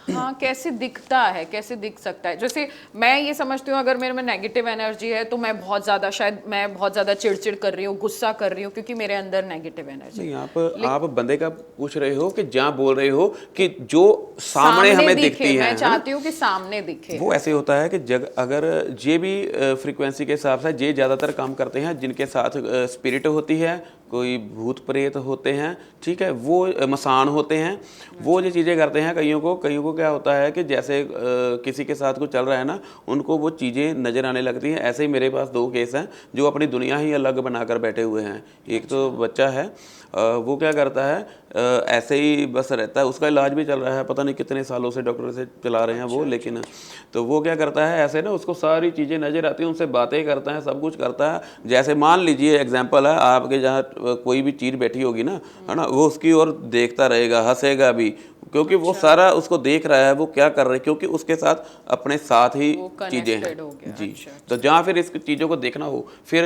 हाँ, कैसे दिखता है, कैसे दिख सकता है? जैसे मैं ये समझती हूँ अगर मेरे में नेगेटिव एनर्जी है तो मैं बहुत ज़्यादा चिड़चिड़ कर रही हूँ, गुस्सा कर रही हूँ, क्योंकि मेरे अंदर नेगेटिव एनर्जी। नहीं, आप बंदे का पूछ रहे हो कि जहाँ बोल रहे हो कि जो सामने हमें दिखती है। मैं चाहती हूँ कि सामने दिखे। वो ऐसे होता है कि अगर ये भी फ्रीक्वेंसी के हिसाब से ये ज़्यादातर काम करते हैं जिनके साथ स्पिरिट होती है, कोई भूत प्रेत होते हैं, ठीक है, वो मसान होते हैं, वो ये चीज़ें करते हैं। कईयों को क्या होता है कि जैसे किसी के साथ कुछ चल रहा है ना, उनको वो चीज़ें नज़र आने लगती हैं। ऐसे ही मेरे पास 2 केस हैं जो अपनी दुनिया ही अलग बनाकर बैठे हुए हैं। एक तो बच्चा है, वो क्या करता है, ऐसे ही बस रहता है, उसका इलाज भी चल रहा है, पता नहीं कितने सालों से डॉक्टर से चला रहे हैं वो। लेकिन तो वो क्या करता है, ऐसे ना उसको सारी चीज़ें नज़र आती हैं, उनसे बातें करता है, सब कुछ करता है। जैसे मान लीजिए एग्जांपल है, आपके जहाँ कोई भी चीज़ बैठी होगी ना, है ना, वो उसकी ओर देखता रहेगा, हंसेगा भी, क्योंकि वो सारा उसको देख रहा है वो क्या कर रहा है, क्योंकि उसके साथ अपने साथ ही चीज़ें हैं जी। तो जहाँ फिर इस चीज़ों को देखना हो, फिर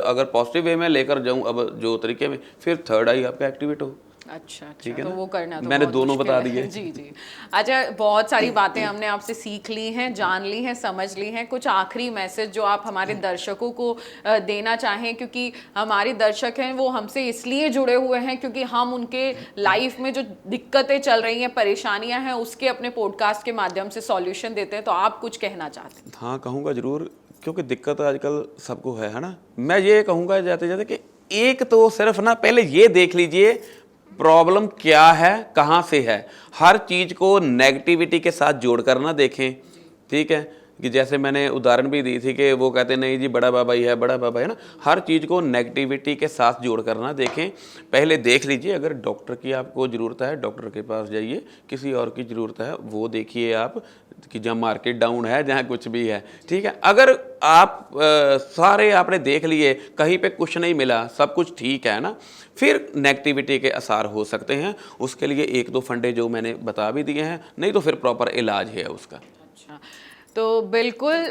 अगर पॉजिटिव वे में लेकर जाऊँ, अब जो तरीके में, फिर थर्ड आई आपका एक्टिवेट हो। अच्छा, ठीक है तो ना? वो करना तो मैंने बहुत दोनों मुश्किल बता है। दिए। जी जी। अच्छा, बहुत सारी बातें हमने आपसे सीख ली हैं, जान ली हैं, समझ ली हैं। कुछ आखिरी मैसेज जो आप हमारे दर्शकों को देना चाहें, क्योंकि हमारे दर्शक हैं वो हमसे इसलिए जुड़े हुए हैं क्योंकि हम उनके लाइफ में जो दिक्कतें चल रही हैं, परेशानियां हैं, उसके अपने पॉडकास्ट के माध्यम से सॉल्यूशन देते हैं। तो आप कुछ कहना चाहते हैं? हाँ, कहूँगा ज़रूर, क्योंकि दिक्कत आजकल सबको है ना। मैं ये कहूँगा जाते जाते कि एक तो सिर्फ ना पहले ये देख लीजिए प्रॉब्लम क्या है, कहाँ से है। हर चीज़ को नेगेटिविटी के साथ जोड़ कर ना देखें, ठीक है। कि जैसे मैंने उदाहरण भी दी थी कि वो कहते नहीं जी बड़ा बाबा ही है, बड़ा बाबा है ना। हर चीज़ को नेगेटिविटी के साथ जोड़ कर ना देखें, पहले देख लीजिए। अगर डॉक्टर की आपको ज़रूरत है, डॉक्टर के पास जाइए। किसी और की ज़रूरत है, वो देखिए आप कि जहाँ मार्केट डाउन है, जहाँ कुछ भी है, ठीक है। अगर आप सारे आपने देख लिए, कहीं पे कुछ नहीं मिला, सब कुछ ठीक है ना, फिर नेगेटिविटी के असर हो सकते हैं। उसके लिए 1-2 फंडे जो मैंने बता भी दिए हैं, नहीं तो फिर प्रॉपर इलाज है उसका। अच्छा, तो बिल्कुल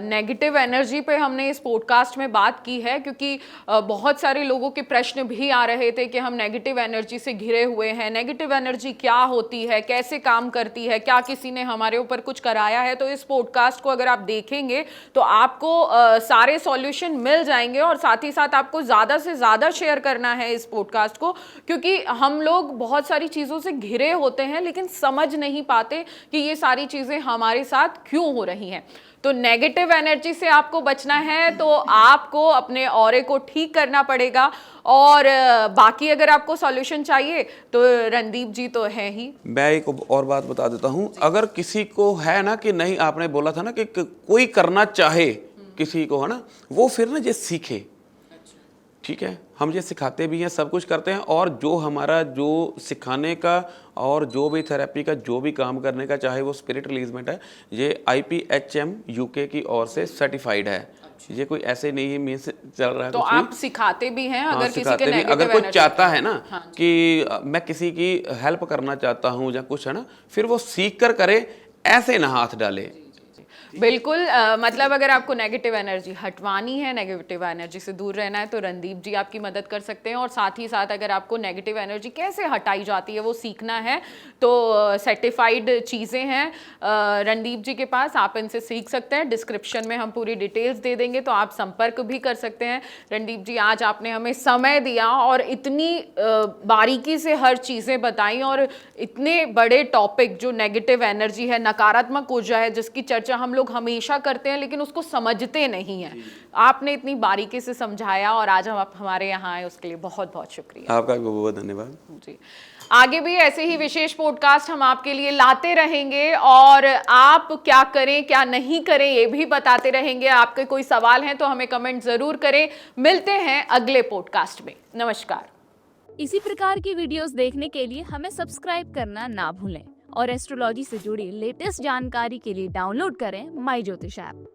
नेगेटिव एनर्जी पे हमने इस पॉडकास्ट में बात की है, क्योंकि बहुत सारे लोगों के प्रश्न भी आ रहे थे कि हम नेगेटिव एनर्जी से घिरे हुए हैं। नेगेटिव एनर्जी क्या होती है, कैसे काम करती है, क्या किसी ने हमारे ऊपर कुछ कराया है? तो इस पॉडकास्ट को अगर आप देखेंगे तो आपको सारे सॉल्यूशन मिल जाएंगे, और साथ ही साथ आपको ज़्यादा से ज़्यादा शेयर करना है इस पॉडकास्ट को, क्योंकि हम लोग बहुत सारी चीज़ों से घिरे होते हैं लेकिन समझ नहीं पाते कि ये सारी चीज़ें हमारे साथ क्यों हो रही हैं। तो नेगेटिव एनर्जी से आपको बचना है तो आपको अपने ऑरे को ठीक करना पड़ेगा। और बाकी अगर आपको सॉल्यूशन चाहिए तो रणदीप जी तो है ही। मैं एक और बात बता देता हूँ, अगर किसी को है ना कि नहीं, आपने बोला था ना कि कोई करना चाहे किसी को, है ना, वो फिर ना ये सीखे। ठीक है, हम ये सिखाते भी हैं, सब कुछ करते हैं, और जो हमारा जो सिखाने का और जो भी थेरेपी का जो भी काम करने का, चाहे वो स्पिरिट रिलीजमेंट है, ये IPHM UK की ओर से सर्टिफाइड है। ये कोई ऐसे नहीं है मीन्स चल रहा है तो कुछ आप भी। सिखाते भी हैं हाँ, अगर किसी सिखाते के भी। नेगेटिव अगर कोई एनर्जी चाहता है ना हाँ कि मैं किसी की हेल्प करना चाहता हूँ या कुछ, है ना, फिर वो सीख कर करे, ऐसे ना हाथ डाले। बिल्कुल। मतलब अगर आपको नेगेटिव एनर्जी हटवानी है, नेगेटिव एनर्जी से दूर रहना है तो रणदीप जी आपकी मदद कर सकते हैं। और साथ ही साथ अगर आपको नेगेटिव एनर्जी कैसे हटाई जाती है वो सीखना है तो सर्टिफाइड चीज़ें हैं रणदीप जी के पास, आप इनसे सीख सकते हैं। डिस्क्रिप्शन में हम पूरी डिटेल्स दे देंगे तो आप संपर्क भी कर सकते हैं। रणदीप जी, आज आपने हमें समय दिया और इतनी बारीकी से हर चीज़ें बताई, और इतने बड़े टॉपिक जो नेगेटिव एनर्जी है, नकारात्मक ऊर्जा है, जिसकी चर्चा हम लोग हमेशा करते हैं लेकिन उसको समझते नहीं हैं, आपने इतनी बारीकी से समझाया और आज हम आप हमारे यहाँ आए, उसके लिए बहुत बहुत शुक्रिया। आपका भी बहुत बहुत धन्यवाद जी। आगे भी ऐसे ही विशेष पॉडकास्ट हम आपके लिए लाते रहेंगे और आप क्या करें क्या नहीं करें ये भी बताते रहेंगे। आपके कोई सवाल हैं तो हमें कमेंट जरूर करें। मिलते हैं अगले पॉडकास्ट में। नमस्कार। इसी प्रकार की वीडियोस देखने के लिए हमें सब्सक्राइब करना ना भूलें और एस्ट्रोलॉजी से जुड़ी लेटेस्ट जानकारी के लिए डाउनलोड करें माई ज्योतिष ऐप।